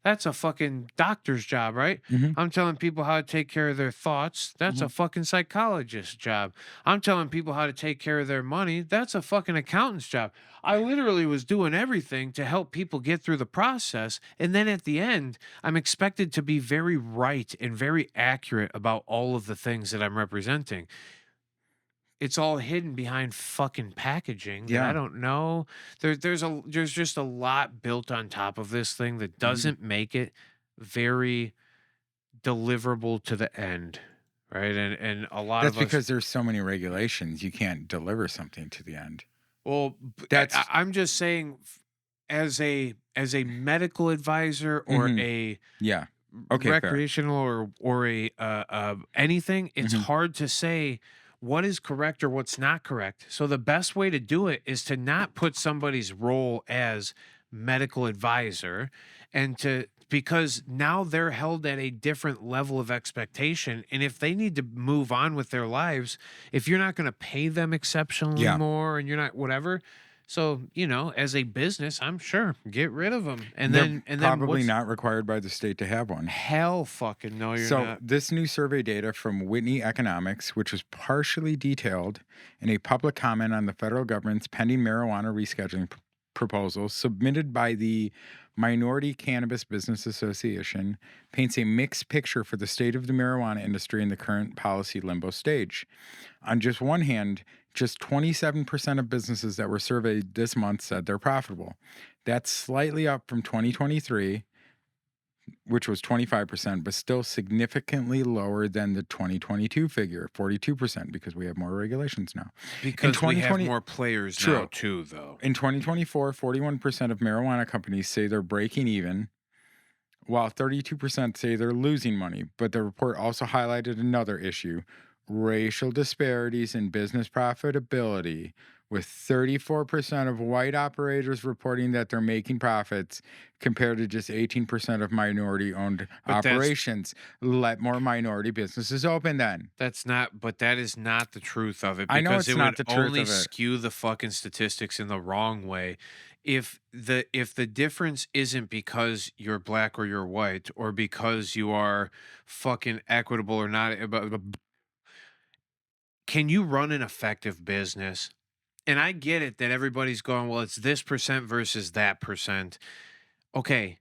[SPEAKER 3] That's a fucking doctor's job, right?
[SPEAKER 2] Mhm.
[SPEAKER 3] I'm telling people how to take care of their thoughts. That's a
[SPEAKER 2] Mhm.
[SPEAKER 3] fucking psychologist's job. I'm telling people how to take care of their money. That's a fucking accountant's job. I literally was doing everything to help people get through the process. And then at the end, I'm expected to be very right and very accurate about all of the things that I'm representing. It's all hidden behind fucking packaging that I
[SPEAKER 2] Yeah.
[SPEAKER 3] don't know. There's just a lot built on top of this thing that
[SPEAKER 2] Mhm.
[SPEAKER 3] doesn't make it very deliverable to the end, right? And a lot
[SPEAKER 2] That's
[SPEAKER 3] of us,
[SPEAKER 2] because there's so many regulations, you can't deliver something to the end.
[SPEAKER 3] well,
[SPEAKER 2] That's
[SPEAKER 3] I'm just saying, as a medical advisor or
[SPEAKER 2] Mhm.
[SPEAKER 3] a
[SPEAKER 2] Yeah. Okay, fair.
[SPEAKER 3] recreational or a anything, it's
[SPEAKER 2] Mhm.
[SPEAKER 3] hard to say what is correct or what's not correct. So the best way to do it is to not put somebody's role as medical advisor and to because now they're held at a different level of expectation, and if they need to move on with their lives, if you're not going to pay them exceptionally
[SPEAKER 2] Yeah.
[SPEAKER 3] more and you're not whatever, so, as a business, I'm sure get rid of them. And
[SPEAKER 2] They're
[SPEAKER 3] then
[SPEAKER 2] probably
[SPEAKER 3] what's
[SPEAKER 2] not required by the state to have one.
[SPEAKER 3] hell fucking no, you're
[SPEAKER 2] So,
[SPEAKER 3] not.
[SPEAKER 2] this new survey data from Whitney Economics, which was partially detailed in a public comment on the federal government's pending marijuana rescheduling proposal submitted by the Minority Cannabis Business Association, paints a mixed picture for the state of the marijuana industry in the current policy limbo stage. On just one hand, just 27% of businesses that were surveyed this month said they're profitable. That's slightly up from 2023, which was 25%, but still significantly lower than the 2022 figure, 42%, because we have more regulations now. In
[SPEAKER 3] Because we have
[SPEAKER 2] 2020,
[SPEAKER 3] more players now
[SPEAKER 2] true.
[SPEAKER 3] too, though.
[SPEAKER 2] In 2024, 41% of marijuana companies say they're breaking even, while 32% say they're losing money. But the report also highlighted another issue: racial disparities in business profitability, with 34% of white operators reporting that they're making profits compared to just 18% of minority owned
[SPEAKER 3] But that's
[SPEAKER 2] operations. Let more minority businesses open then.
[SPEAKER 3] that is not the truth of it
[SPEAKER 2] I know
[SPEAKER 3] because
[SPEAKER 2] it's
[SPEAKER 3] it
[SPEAKER 2] not
[SPEAKER 3] would
[SPEAKER 2] the truth
[SPEAKER 3] only
[SPEAKER 2] of it.
[SPEAKER 3] skew the fucking statistics in the wrong way. If the difference isn't because you're black or you're white or because you are fucking equitable or not, can you run an effective business? And I get it that everybody's going, well, it's this percent versus that percent. Okay,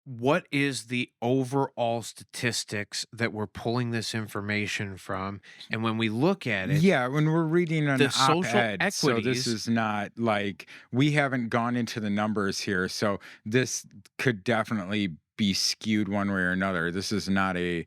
[SPEAKER 3] what is the overall statistics that we're pulling this information from? And when we look at it,
[SPEAKER 2] Yeah, when we're reading an
[SPEAKER 3] the social
[SPEAKER 2] op-ed, so this
[SPEAKER 3] equities,
[SPEAKER 2] is not like we haven't gone into the numbers here, so this could definitely be skewed one way or another. This is not a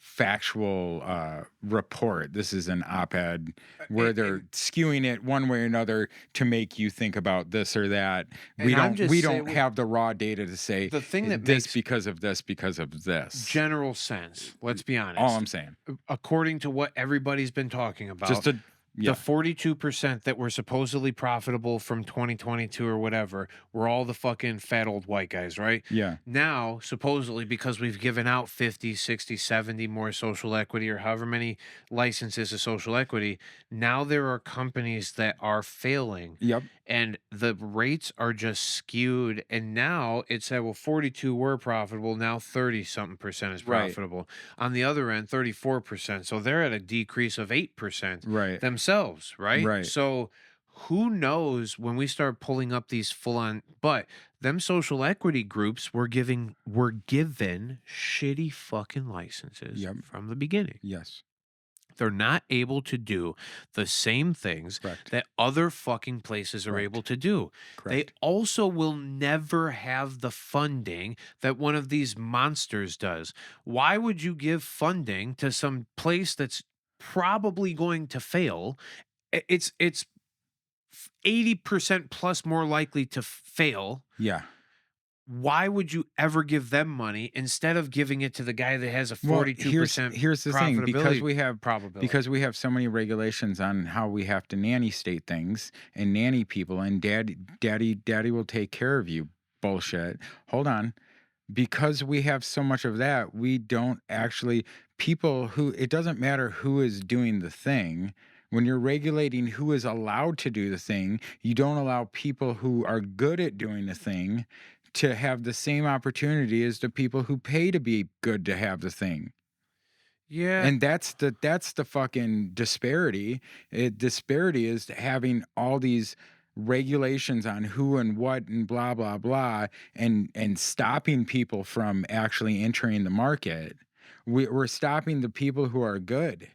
[SPEAKER 2] factual report. This is an op-ed where they're skewing it one way or another to make you think about this or that.
[SPEAKER 3] and I'm just
[SPEAKER 2] We
[SPEAKER 3] saying
[SPEAKER 2] don't have the raw data to say
[SPEAKER 3] the thing that
[SPEAKER 2] this
[SPEAKER 3] makes
[SPEAKER 2] because of this because of this.
[SPEAKER 3] general sense, let's be
[SPEAKER 2] All
[SPEAKER 3] honest,
[SPEAKER 2] I'm saying.
[SPEAKER 3] according to what everybody's been talking
[SPEAKER 2] Just
[SPEAKER 3] about,
[SPEAKER 2] a
[SPEAKER 3] the
[SPEAKER 2] yeah.
[SPEAKER 3] 42% that were supposedly profitable from 2022 or whatever were all the fucking fat old white guys, right?
[SPEAKER 2] Yeah.
[SPEAKER 3] Now, supposedly, because we've given out 50, 60, 70 more social equity or however many licenses of social equity, now there are companies that are failing
[SPEAKER 2] Yep.
[SPEAKER 3] and the rates are just skewed. And now it said, well, 42 were profitable. Now 30 something percent is
[SPEAKER 2] Right.
[SPEAKER 3] profitable. On the other end, 34%. So they're at a decrease of 8%
[SPEAKER 2] Right.
[SPEAKER 3] themselves, right?
[SPEAKER 2] Right.
[SPEAKER 3] So who knows when we start pulling up these full on, but them social equity groups were given shitty fucking licenses
[SPEAKER 2] Yep.
[SPEAKER 3] from the beginning.
[SPEAKER 2] Yes.
[SPEAKER 3] They're not able to do the same things
[SPEAKER 2] Correct.
[SPEAKER 3] that other fucking places are able
[SPEAKER 2] Correct.
[SPEAKER 3] to do. They
[SPEAKER 2] Correct.
[SPEAKER 3] also will never have the funding that one of these monsters does. Why would you give funding to some place that's probably going to fail? It's 80% plus more likely to fail.
[SPEAKER 2] Yeah.
[SPEAKER 3] Why would you ever give them money instead of giving it to the guy that has a
[SPEAKER 2] Well,
[SPEAKER 3] 42%
[SPEAKER 2] here's the thing,
[SPEAKER 3] profitability probability?
[SPEAKER 2] because we have so many regulations on how we have to nanny state things and nanny people and daddy will take care of you bullshit. Hold on. Because we have so much of that, we don't actually people who it doesn't matter who is doing the thing. When you're regulating who is allowed to do the thing, you don't allow people who are good at doing the thing to have the same opportunity as the people who pay to be good to have the thing.
[SPEAKER 3] Yeah.
[SPEAKER 2] And that's the fucking disparity. Disparity is having all these regulations on who and what and blah blah blah, and stopping people from actually entering the market. We're stopping the people who are good.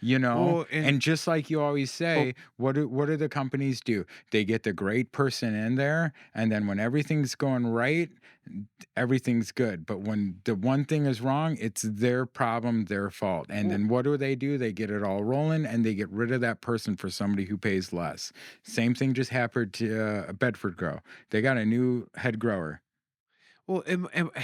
[SPEAKER 3] Well,
[SPEAKER 2] And just like you always say, what do the companies do? They get the great person in there, and then when everything's going right, everything's good. But when the one thing is wrong, it's their problem, their fault. And then what do? They get it all rolling, and they get rid of that person for somebody who pays less. Same thing just happened to Bedford Grow. They got a new head grower.
[SPEAKER 3] well,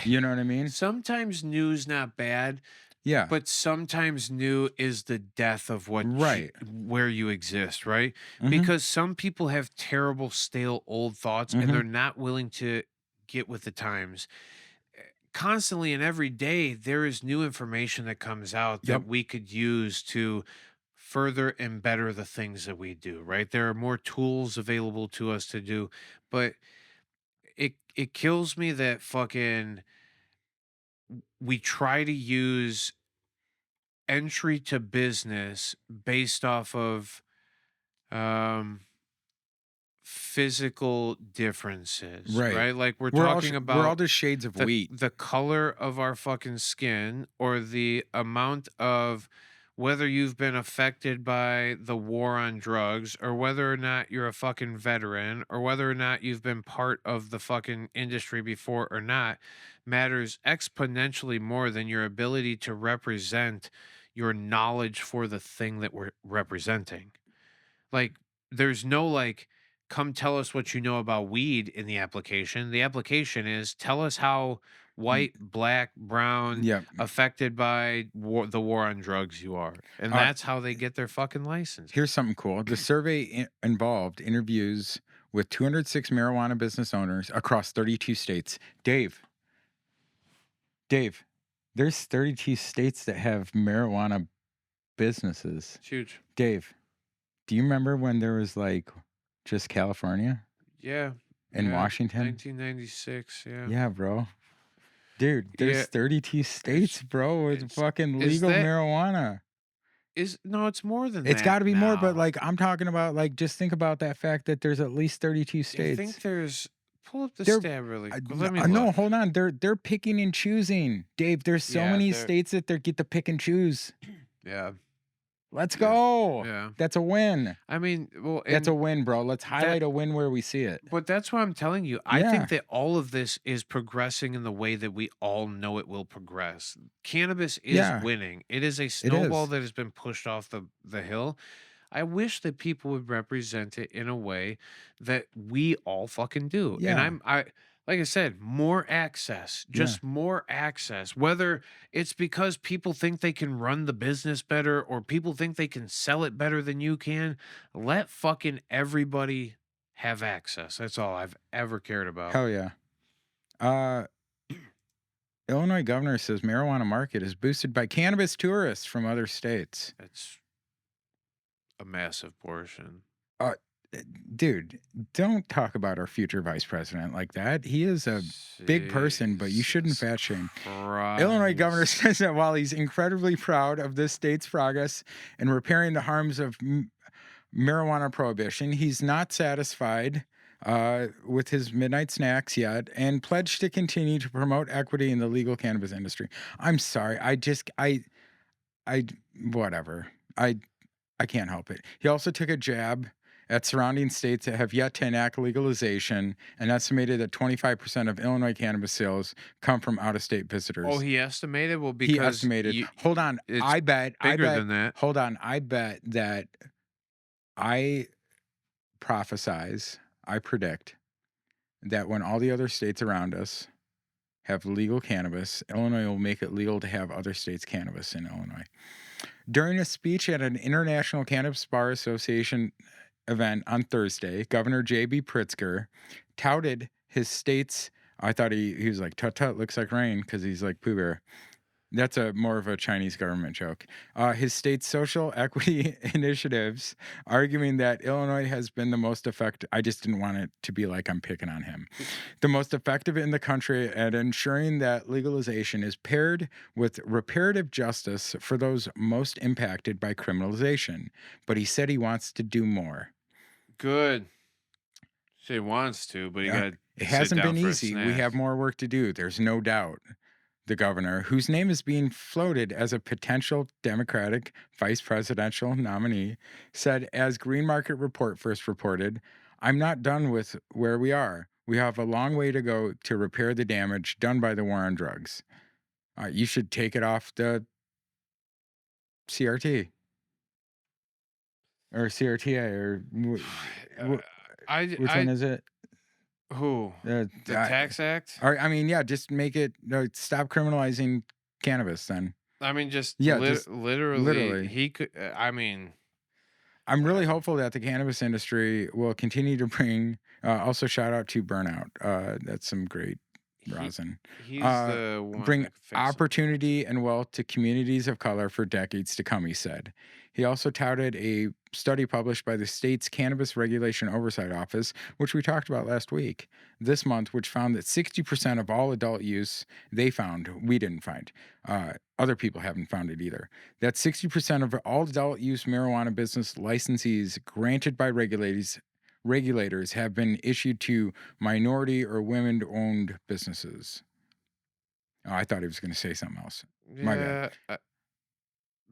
[SPEAKER 2] You know what I mean?
[SPEAKER 3] sometimes new's not bad,
[SPEAKER 2] Yeah.
[SPEAKER 3] but sometimes new is the death of
[SPEAKER 2] Right.
[SPEAKER 3] where you exist, right?
[SPEAKER 2] Mhm.
[SPEAKER 3] Because some people have terrible, stale, old thoughts, and they're not willing to get with the times. Constantly and every day, there is new information that comes out
[SPEAKER 2] Yep.
[SPEAKER 3] that we could use to further and better the things that we do, right? There are more tools available to us to do, but it kills me that fucking we try to use entry to business based off of um physical differences,
[SPEAKER 2] Right.
[SPEAKER 3] right? Like we're
[SPEAKER 2] We're all
[SPEAKER 3] talking
[SPEAKER 2] we're all
[SPEAKER 3] about
[SPEAKER 2] just shades of wheat.
[SPEAKER 3] the color of our fucking skin, or the amount of whether you've been affected by the war on drugs, or whether or not you're a fucking veteran, or whether or not you've been part of the fucking industry before or not, matters exponentially more than your ability to represent your knowledge for the thing that we're representing. Like, there's no like, come tell us what you know about weed in the application. The application is tell us how white, black, brown,
[SPEAKER 2] Yep.
[SPEAKER 3] affected by the war on drugs you are. And
[SPEAKER 2] Uh,
[SPEAKER 3] that's how they get their fucking license.
[SPEAKER 2] Here's something cool. The survey involved interviews with 206 marijuana business owners across 32 states. Dave, there's 32 states that have marijuana businesses.
[SPEAKER 3] It's huge.
[SPEAKER 2] Dave, do you remember when there was like just California
[SPEAKER 3] Yeah.
[SPEAKER 2] and Washington?
[SPEAKER 3] 1996. Yeah.
[SPEAKER 2] Yeah, bro. Dude, there's
[SPEAKER 3] Yeah.
[SPEAKER 2] 32 states, bro, with fucking legal
[SPEAKER 3] that-
[SPEAKER 2] marijuana.
[SPEAKER 3] No, it's more than
[SPEAKER 2] It's
[SPEAKER 3] that.
[SPEAKER 2] got to be more, but
[SPEAKER 3] now.
[SPEAKER 2] like I'm talking about, like just think about that fact that there's at least 32
[SPEAKER 3] I
[SPEAKER 2] states.
[SPEAKER 3] think there's. Pull up the
[SPEAKER 2] They're-
[SPEAKER 3] stat really.
[SPEAKER 2] I-
[SPEAKER 3] Let me
[SPEAKER 2] no,
[SPEAKER 3] look.
[SPEAKER 2] hold on. They're picking and choosing. Dave, there's so
[SPEAKER 3] Yeah,
[SPEAKER 2] many
[SPEAKER 3] they're-
[SPEAKER 2] states that they get to pick and choose.
[SPEAKER 3] Yeah.
[SPEAKER 2] Let's
[SPEAKER 3] Yeah.
[SPEAKER 2] go.
[SPEAKER 3] Yeah.
[SPEAKER 2] That's a win.
[SPEAKER 3] I mean, well,
[SPEAKER 2] That's
[SPEAKER 3] and
[SPEAKER 2] a win, bro. Let's highlight a win where we see it.
[SPEAKER 3] But that's what I'm telling you. I
[SPEAKER 2] Yeah.
[SPEAKER 3] think that all of this is progressing in the way that we all know it will progress. Cannabis is
[SPEAKER 2] Yeah.
[SPEAKER 3] winning. It is a snowball
[SPEAKER 2] is.
[SPEAKER 3] that has been pushed off the hill. I wish that people would represent it in a way that we all fucking do.
[SPEAKER 2] Yeah.
[SPEAKER 3] And I like I said, more access, just more access. Whether it's because people think they can run the business better, or people think they can sell it better than you can, let fucking everybody have access. That's all I've ever cared about.
[SPEAKER 2] Hell yeah. Illinois governor says marijuana market is boosted by cannabis tourists from other states.
[SPEAKER 3] That's a massive portion.
[SPEAKER 2] Dude, don't talk about our future vice president like that. He is a big person, but you shouldn't fat shame. Illinois governor says that while he's incredibly proud of this state's progress in repairing the harms of marijuana prohibition, he's not satisfied with his midnight snacks yet, and pledged to continue to promote equity in the legal cannabis industry. I'm sorry. Whatever. I can't help it. He also took a jab at surrounding states that have yet to enact legalization, and estimated that 25% of Illinois cannabis sales come from out-of-state visitors.
[SPEAKER 3] Oh, he estimated? Well, because
[SPEAKER 2] He estimated. Hold on. I bet.
[SPEAKER 3] bigger than that.
[SPEAKER 2] Hold on. I bet that I prophesize, I predict that when all the other states around us have legal cannabis, Illinois will make it legal to have other states' cannabis in Illinois. During a speech at an International Cannabis Bar Association event on Thursday, Governor J.B. Pritzker touted his state's, I thought he was like, tut tut, looks like rain, because he's like Pooh Bear. That's a more of a Chinese government joke. His state's social equity initiatives, arguing that Illinois has been the most effective. I just didn't want it to be like I'm picking on him. The most effective in the country at ensuring that legalization is paired with reparative justice for those most impacted by criminalization. But he said he wants to do more.
[SPEAKER 3] Good. She wants to, but you got to
[SPEAKER 2] It
[SPEAKER 3] sit
[SPEAKER 2] hasn't
[SPEAKER 3] down
[SPEAKER 2] been
[SPEAKER 3] for a
[SPEAKER 2] easy. We
[SPEAKER 3] snack.
[SPEAKER 2] have more work to do. There's no doubt. The governor, whose name is being floated as a potential Democratic vice presidential nominee, said, as Green Market Report first reported, I'm not done with where we are. We have a long way to go to repair the damage done by the war on drugs. You should take it off the CRT or CRTA or which one is it?
[SPEAKER 3] Who? The Tax Act?
[SPEAKER 2] Or, I mean, yeah, just make it stop criminalizing cannabis then.
[SPEAKER 3] I mean, just
[SPEAKER 2] Yeah, just
[SPEAKER 3] literally, he could. I mean,
[SPEAKER 2] I'm really hopeful that the cannabis industry will continue to bring. Also, shout out to Burnout. That's some great rosin.
[SPEAKER 3] he's the one
[SPEAKER 2] Bring
[SPEAKER 3] that could fix it.
[SPEAKER 2] opportunity and wealth to communities of color for decades to come, he said. He also touted a study published by the state's Cannabis Regulation Oversight Office, which we talked about last week, this month, which found that 60% of all adult use they found, we didn't find. Other people haven't found it either. That 60% of all adult use marijuana business licensees granted by regulators have been issued to minority or women-owned businesses. Oh, I thought he was going to say something else. My bad.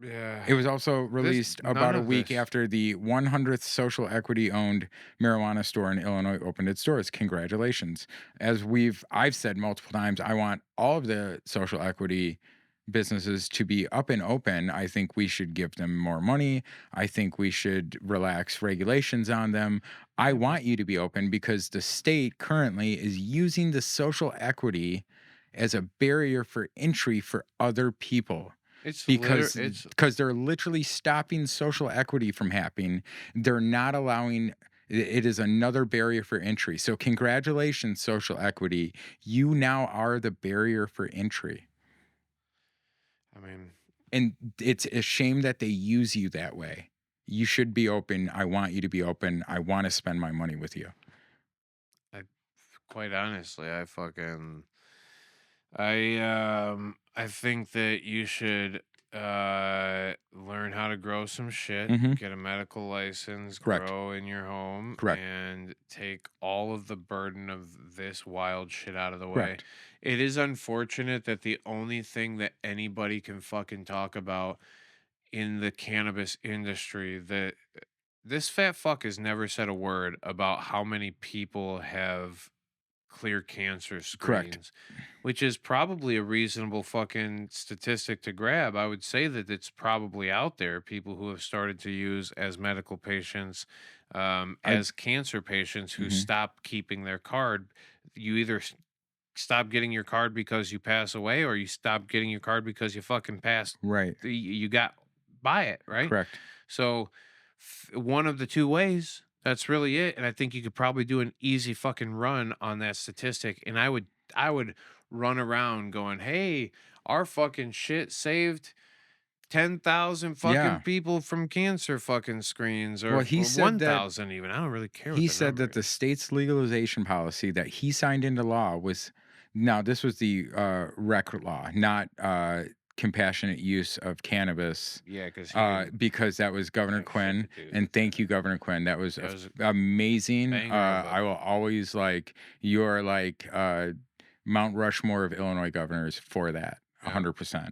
[SPEAKER 3] Yeah.
[SPEAKER 2] It was also released about a week
[SPEAKER 3] this.
[SPEAKER 2] after the 100th social equity-owned marijuana store in Illinois opened its doors. Congratulations. As I've said multiple times, I want all of the social equity businesses to be up and open. I think we should give them more money. I think we should relax regulations on them. I want you to be open because the state currently is using the social equity as a barrier for entry for other people. Because they're literally stopping social equity from happening. They're not allowing. It is another barrier for entry. So congratulations, social equity. You now are the barrier for entry.
[SPEAKER 3] I mean,
[SPEAKER 2] and it's a shame that they use you that way. You should be open. I want you to be open. I want to spend my money with you.
[SPEAKER 3] Quite honestly, I think that you should learn how to grow some shit, get a medical license,
[SPEAKER 2] Correct.
[SPEAKER 3] grow in your home,
[SPEAKER 2] Correct.
[SPEAKER 3] and take all of the burden of this wild shit out of the way.
[SPEAKER 2] Correct.
[SPEAKER 3] It is unfortunate that the only thing that anybody can fucking talk about in the cannabis industry, that this fat fuck has never said a word about how many people have clear cancer screens.
[SPEAKER 2] Correct.
[SPEAKER 3] Which is probably a reasonable fucking statistic to grab. I would say that it's probably out there. People who have started to use as medical patients, as cancer patients who stop keeping their card. You either stop getting your card because you pass away, or you stop getting your card because you fucking passed.
[SPEAKER 2] Right.
[SPEAKER 3] You got by it, right?
[SPEAKER 2] Correct.
[SPEAKER 3] So one of the two ways. That's really it. And I think you could probably do an easy fucking run on that statistic. And I would run around going, hey, our fucking shit saved 10,000 fucking people from cancer fucking screens, or 1,000 even. I don't really care.
[SPEAKER 2] He said that the state's legalization policy that he signed into law was, now this was the rec law, not compassionate use of cannabis.
[SPEAKER 3] Yeah, because
[SPEAKER 2] that was Governor Quinn, and thank you, Governor Quinn. That was amazing. I will always you are Mount Rushmore of Illinois governors for that, 100%.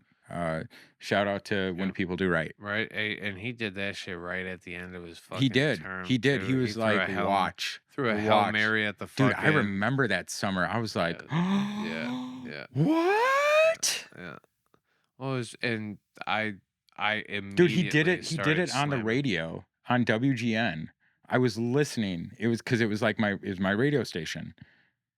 [SPEAKER 2] Shout out to when people do right.
[SPEAKER 3] Right, and he did that shit right at the end of his fucking
[SPEAKER 2] He did.
[SPEAKER 3] term.
[SPEAKER 2] He did. He was watch.
[SPEAKER 3] Threw a Hail Mary at the fucking...
[SPEAKER 2] Dude, I remember that summer. I was like,
[SPEAKER 3] yeah.
[SPEAKER 2] What?
[SPEAKER 3] Yeah. Well, and I immediately...
[SPEAKER 2] Dude, he did it. He did it on the radio on WGN. I was listening. It was because it was my radio station.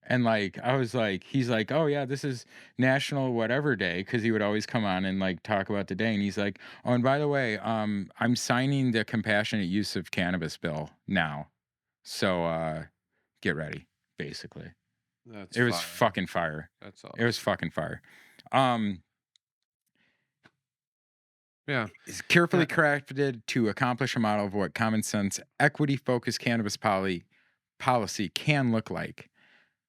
[SPEAKER 2] And I was like, he's like, oh yeah, this is National Whatever Day, because he would always come on and talk about the day. And he's like, oh, and by the way, I'm signing the compassionate use of cannabis bill now, so get ready. Basically, it was fucking fire.
[SPEAKER 3] That's all.
[SPEAKER 2] It was fucking fire.
[SPEAKER 3] Yeah.
[SPEAKER 2] is carefully
[SPEAKER 3] Yeah.
[SPEAKER 2] crafted to accomplish a model of what common sense, equity focused cannabis policy can look like.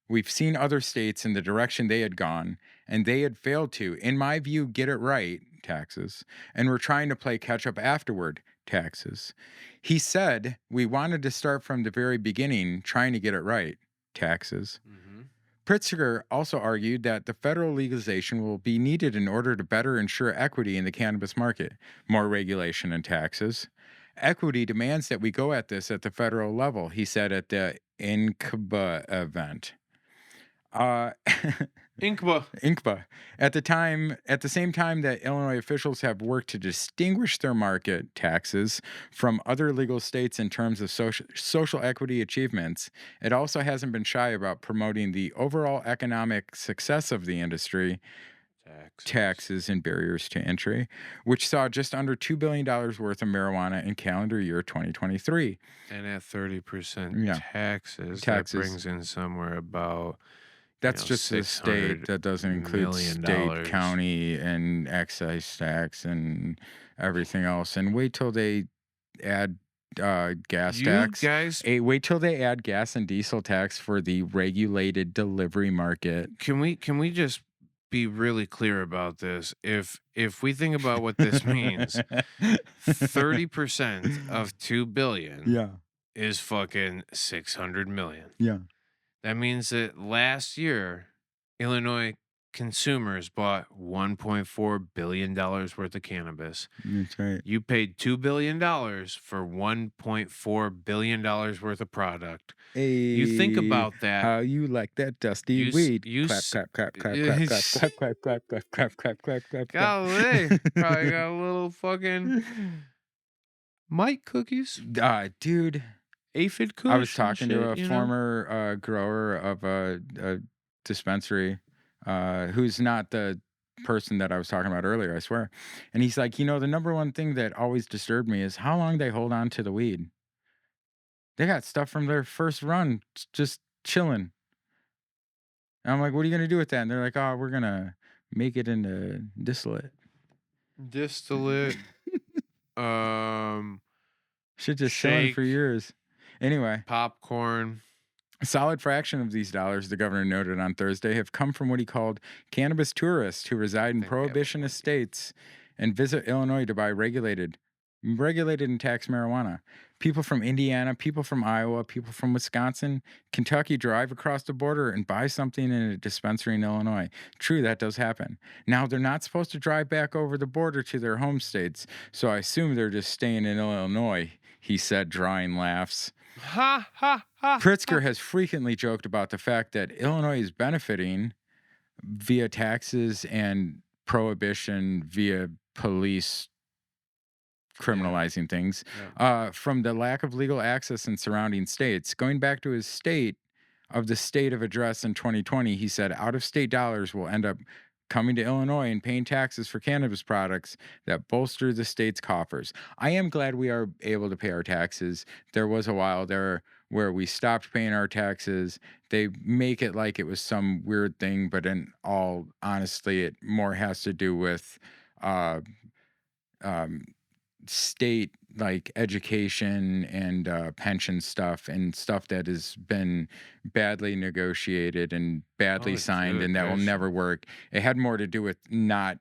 [SPEAKER 2] We've seen other states in the direction they had gone, and they had failed to, in my view, get it right, taxes, and were trying to play catch up afterward, taxes. He said we wanted to start from the very beginning, trying to get it right, taxes.
[SPEAKER 3] Mm-hmm.
[SPEAKER 2] Pritzker also argued that the federal legalization will be needed in order to better ensure equity in the cannabis market, more regulation and taxes. Equity demands that we go at this at the federal level, he said at the INCBA event.
[SPEAKER 3] Inkba.
[SPEAKER 2] INCBA. At the same time that Illinois officials have worked to distinguish their market taxes from other legal states in terms of social equity achievements, it also hasn't been shy about promoting the overall economic success of the industry, taxes and barriers to entry, which saw just under $2 billion worth of marijuana in calendar year 2023.
[SPEAKER 3] And at 30%
[SPEAKER 2] Yeah,
[SPEAKER 3] taxes, that
[SPEAKER 2] taxes.
[SPEAKER 3] brings in somewhere about
[SPEAKER 2] That's just the state. That doesn't include
[SPEAKER 3] $600
[SPEAKER 2] state,
[SPEAKER 3] million.
[SPEAKER 2] county, and excise tax and everything else. And wait till they add gas
[SPEAKER 3] You
[SPEAKER 2] tax.
[SPEAKER 3] guys,
[SPEAKER 2] Wait till they add gas and diesel tax for the regulated delivery market.
[SPEAKER 3] can we just be really clear about this? If we think about what this means, 30% of 2 billion
[SPEAKER 2] Yeah.
[SPEAKER 3] is fucking 600 million.
[SPEAKER 2] Yeah.
[SPEAKER 3] That means that last year, Illinois consumers bought $1.4 billion worth of cannabis.
[SPEAKER 2] That's right.
[SPEAKER 3] You paid $2 billion for $1.4 billion worth of product. You think about that.
[SPEAKER 2] How you like that dusty
[SPEAKER 3] You s-
[SPEAKER 2] weed?
[SPEAKER 3] you
[SPEAKER 2] Clap,
[SPEAKER 3] s-
[SPEAKER 2] clap, clap, clap, clap, clap, clap, clap, clap, clap, clap, clap, clap, clap.
[SPEAKER 3] Golly, probably got a little fucking Mike cookies,
[SPEAKER 2] Dude.
[SPEAKER 3] aphid kush.
[SPEAKER 2] I was talking to a
[SPEAKER 3] shit,
[SPEAKER 2] former grower of a dispensary who's not the person that I was talking about earlier, I swear. And he's like, the number one thing that always disturbed me is how long they hold on to the weed. They got stuff from their first run just chilling. And I'm like, what are you going to do with that? And they're like, oh, we're going to make it into distillate.
[SPEAKER 3] Distillate.
[SPEAKER 2] Shit just chilling for
[SPEAKER 3] Shake.
[SPEAKER 2] years. Anyway.
[SPEAKER 3] Popcorn.
[SPEAKER 2] A solid fraction of these dollars, the governor noted on Thursday, have come from what he called cannabis tourists who reside in
[SPEAKER 3] think they have a
[SPEAKER 2] prohibitionist
[SPEAKER 3] point.
[SPEAKER 2] states and visit Illinois to buy regulated and taxed marijuana. People from Indiana, people from Iowa, people from Wisconsin, Kentucky drive across the border and buy something in a dispensary in Illinois. True, that does happen. Now, they're not supposed to drive back over the border to their home states, so I assume they're just staying in Illinois, he said, drawing laughs.
[SPEAKER 3] Ha ha ha.
[SPEAKER 2] Pritzker has frequently joked about the fact that Illinois is benefiting via taxes and prohibition via police criminalizing things from the lack of legal access in surrounding states. Going back to his state of address in 2020, he said out-of-state dollars will end up coming to Illinois and paying taxes for cannabis products that bolster the state's coffers. I am glad we are able to pay our taxes. There was a while there where we stopped paying our taxes. They make it like it was some weird thing, but in all honesty, it more has to do with state like education and pension stuff and stuff that has been badly negotiated and badly signed and that will never work. It had more to do with not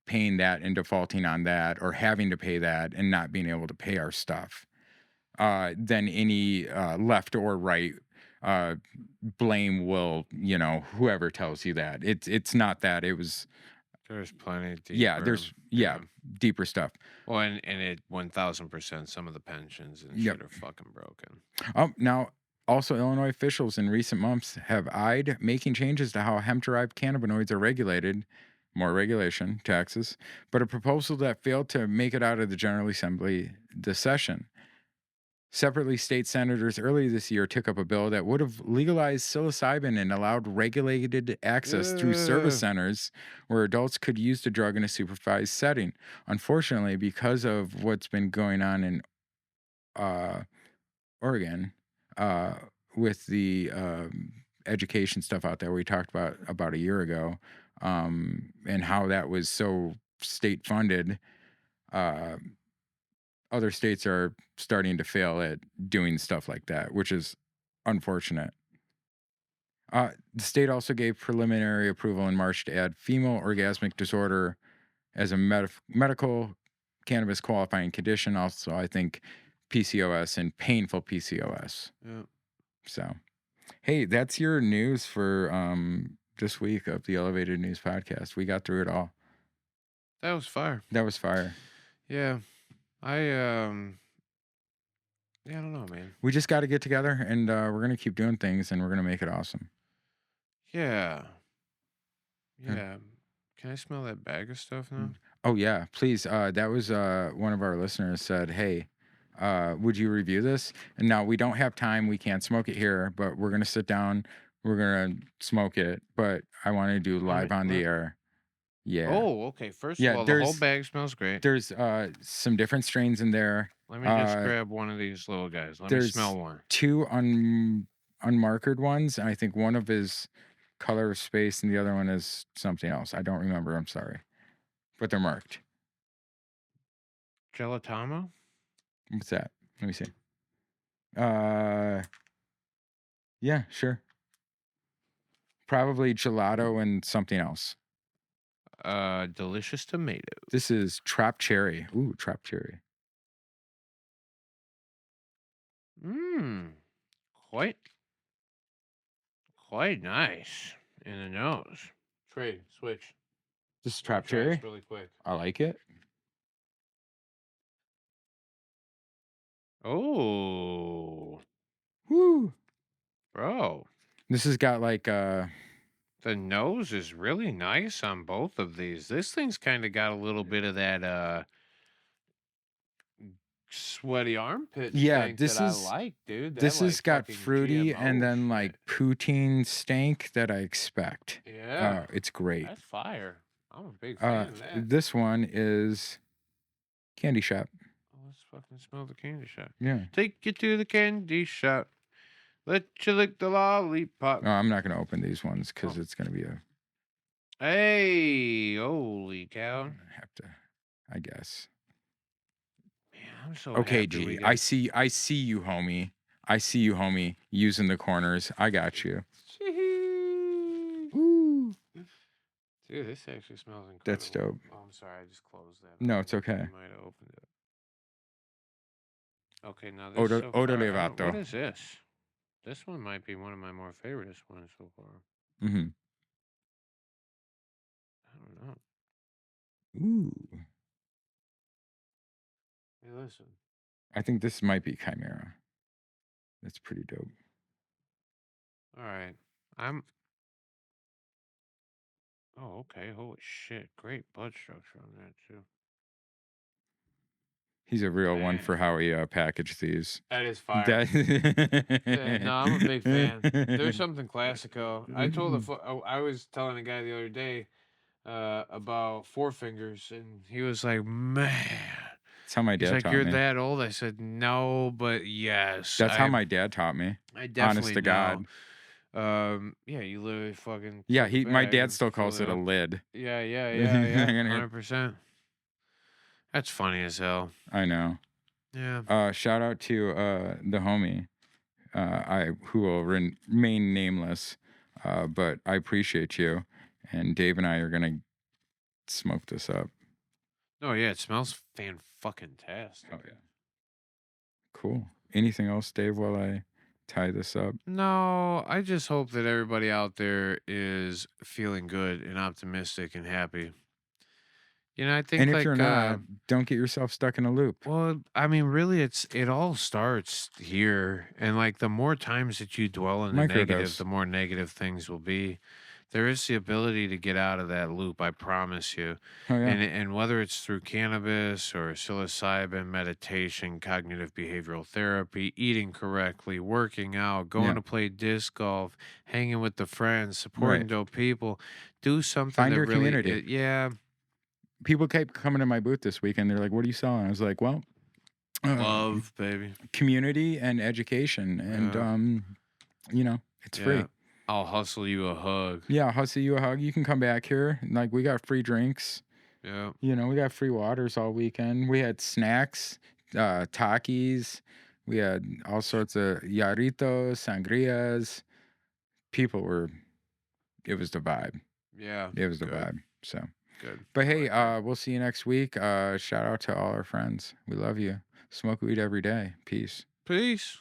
[SPEAKER 2] paying that and defaulting on that or having to pay that and not being able to pay our stuff than any left or right blame will, whoever tells you that. It's not that. It was
[SPEAKER 3] There's plenty deeper.
[SPEAKER 2] there's deeper stuff.
[SPEAKER 3] Well, and it 1000%. Some of the pensions and shit are fucking broken.
[SPEAKER 2] Now, also, Illinois officials in recent months have eyed making changes to how hemp-derived cannabinoids are regulated, more regulation, taxes, but a proposal that failed to make it out of the General Assembly this session. Separately, state senators earlier this year took up a bill that would have legalized psilocybin and allowed regulated access through service centers where adults could use the drug in a supervised setting. Unfortunately, because of what's been going on in Oregon with the education stuff out there we talked about a year ago and how that was so state funded, other states are starting to fail at doing stuff like that, which is unfortunate. The state also gave preliminary approval in March to add female orgasmic disorder as a medical cannabis qualifying condition. Also, I think PCOS and painful PCOS.
[SPEAKER 3] Yeah.
[SPEAKER 2] So, hey, that's your news for this week of the Elevated News Podcast. We got through it all.
[SPEAKER 3] That was fire.
[SPEAKER 2] That was fire.
[SPEAKER 3] Yeah. Yeah, I don't know, man.
[SPEAKER 2] We just got to get together, and we're going to keep doing things, and we're going to make it awesome.
[SPEAKER 3] Yeah. Yeah. Can I smell that bag of stuff now?
[SPEAKER 2] Oh, yeah. Please. That was one of our listeners said, hey, would you review this? And now we don't have time. We can't smoke it here, but we're going to sit down. We're going to smoke it, but I want to do live on the air. Yeah.
[SPEAKER 3] Oh, okay. First of all, the whole bag smells great.
[SPEAKER 2] There's some different strains in there.
[SPEAKER 3] Let me just grab one of these little guys. Let me smell one.
[SPEAKER 2] 2 unmarked ones, and I think one of is color of space, and the other one is something else. I don't remember. I'm sorry, but they're marked.
[SPEAKER 3] Gelatamo?
[SPEAKER 2] What's that? Let me see. Yeah, sure. Probably gelato and something else.
[SPEAKER 3] Delicious tomato.
[SPEAKER 2] This is Trap Cherry. Ooh, Trap Cherry.
[SPEAKER 3] Quite nice in the nose. Trey, switch.
[SPEAKER 2] This is Trap Cherry.
[SPEAKER 3] Really quick.
[SPEAKER 2] I like it.
[SPEAKER 3] Oh.
[SPEAKER 2] Woo.
[SPEAKER 3] Bro.
[SPEAKER 2] This has got like
[SPEAKER 3] the nose is really nice on both of these. This thing's kind of got a little bit of that sweaty armpit stank
[SPEAKER 2] this
[SPEAKER 3] that
[SPEAKER 2] is,
[SPEAKER 3] I like, dude.
[SPEAKER 2] This has got
[SPEAKER 3] fucking
[SPEAKER 2] fruity
[SPEAKER 3] GMO
[SPEAKER 2] and then
[SPEAKER 3] shit.
[SPEAKER 2] like poutine stank that I expect.
[SPEAKER 3] Yeah.
[SPEAKER 2] It's great.
[SPEAKER 3] That's fire. I'm a big fan of that.
[SPEAKER 2] This one is Candy Shop.
[SPEAKER 3] Oh, let's fucking smell the candy shop.
[SPEAKER 2] Yeah.
[SPEAKER 3] Take you to the candy shop. Let you lick the lollipop.
[SPEAKER 2] No, I'm not going to open these ones because it's going to be a...
[SPEAKER 3] Hey, holy cow.
[SPEAKER 2] I have to, I guess.
[SPEAKER 3] Man, I'm so
[SPEAKER 2] okay,
[SPEAKER 3] happy
[SPEAKER 2] G. I see you, homie. I see you, homie, using the corners. I got you. Woo.
[SPEAKER 3] Dude, this actually smells incredible.
[SPEAKER 2] That's dope.
[SPEAKER 3] Oh, I'm sorry. I just closed that.
[SPEAKER 2] No, it's okay.
[SPEAKER 3] I might have opened it. Okay, now this
[SPEAKER 2] Odor levato.
[SPEAKER 3] What is this? This one might be one of my more favorite ones so far.
[SPEAKER 2] Mm-hmm.
[SPEAKER 3] I don't know.
[SPEAKER 2] Ooh.
[SPEAKER 3] Hey, listen.
[SPEAKER 2] I think this might be Chimera. That's pretty dope.
[SPEAKER 3] All right. Oh, okay. Holy shit. Great bud structure on that, too.
[SPEAKER 2] He's a real one for how he packaged these.
[SPEAKER 3] That is fire. No, I'm a big fan. There's something classico. I was telling a guy the other day about Four Fingers, and he was like, man.
[SPEAKER 2] That's how my dad taught me.
[SPEAKER 3] You're that old? I said, no, but yes.
[SPEAKER 2] That's how my dad taught me.
[SPEAKER 3] I definitely
[SPEAKER 2] honest to God.
[SPEAKER 3] Yeah, you literally fucking...
[SPEAKER 2] Yeah, my dad still calls it a lid.
[SPEAKER 3] Yeah, 100%. That's funny as hell.
[SPEAKER 2] I know.
[SPEAKER 3] Yeah.
[SPEAKER 2] Shout out to the homie, who will remain nameless, but I appreciate you. And Dave and I are gonna smoke this up.
[SPEAKER 3] Oh yeah, it smells fan-fucking-tastic.
[SPEAKER 2] Oh yeah. Cool. Anything else, Dave, while I tie this up?
[SPEAKER 3] No, I just hope that everybody out there is feeling good and optimistic and happy. You know, I think,
[SPEAKER 2] and if you're not, don't get yourself stuck in a loop.
[SPEAKER 3] Well, I mean, really, it all starts here, and like the more times that you dwell in the negative, the more negative things will be. There is the ability to get out of that loop, I promise you.
[SPEAKER 2] Oh, yeah.
[SPEAKER 3] And whether it's through cannabis or psilocybin, meditation, cognitive behavioral therapy, eating correctly, working out, going to play disc golf, hanging with the friends, supporting dope people, do something
[SPEAKER 2] Find
[SPEAKER 3] that
[SPEAKER 2] your
[SPEAKER 3] really,
[SPEAKER 2] community.
[SPEAKER 3] Yeah.
[SPEAKER 2] People kept coming to my booth this weekend. They're like, "What are you selling?" I was like, "Well,
[SPEAKER 3] love, baby,
[SPEAKER 2] community and education, and you know, it's free.
[SPEAKER 3] I'll hustle you a hug.
[SPEAKER 2] Yeah, I'll hustle you a hug. You can come back here. Like, we got free drinks.
[SPEAKER 3] Yeah.
[SPEAKER 2] You know, we got free waters all weekend. We had snacks, Takis. We had all sorts of yarritos, sangrias. People were, it was the vibe.
[SPEAKER 3] Yeah.
[SPEAKER 2] It was the
[SPEAKER 3] Good.
[SPEAKER 2] vibe. So,
[SPEAKER 3] Good.
[SPEAKER 2] but
[SPEAKER 3] I
[SPEAKER 2] hey,
[SPEAKER 3] like that.
[SPEAKER 2] we'll see you next week. Shout out to all our friends. We love you. Smoke weed every day. Peace.
[SPEAKER 3] Peace.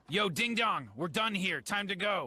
[SPEAKER 5] Yo, ding dong, we're done here. Time to go.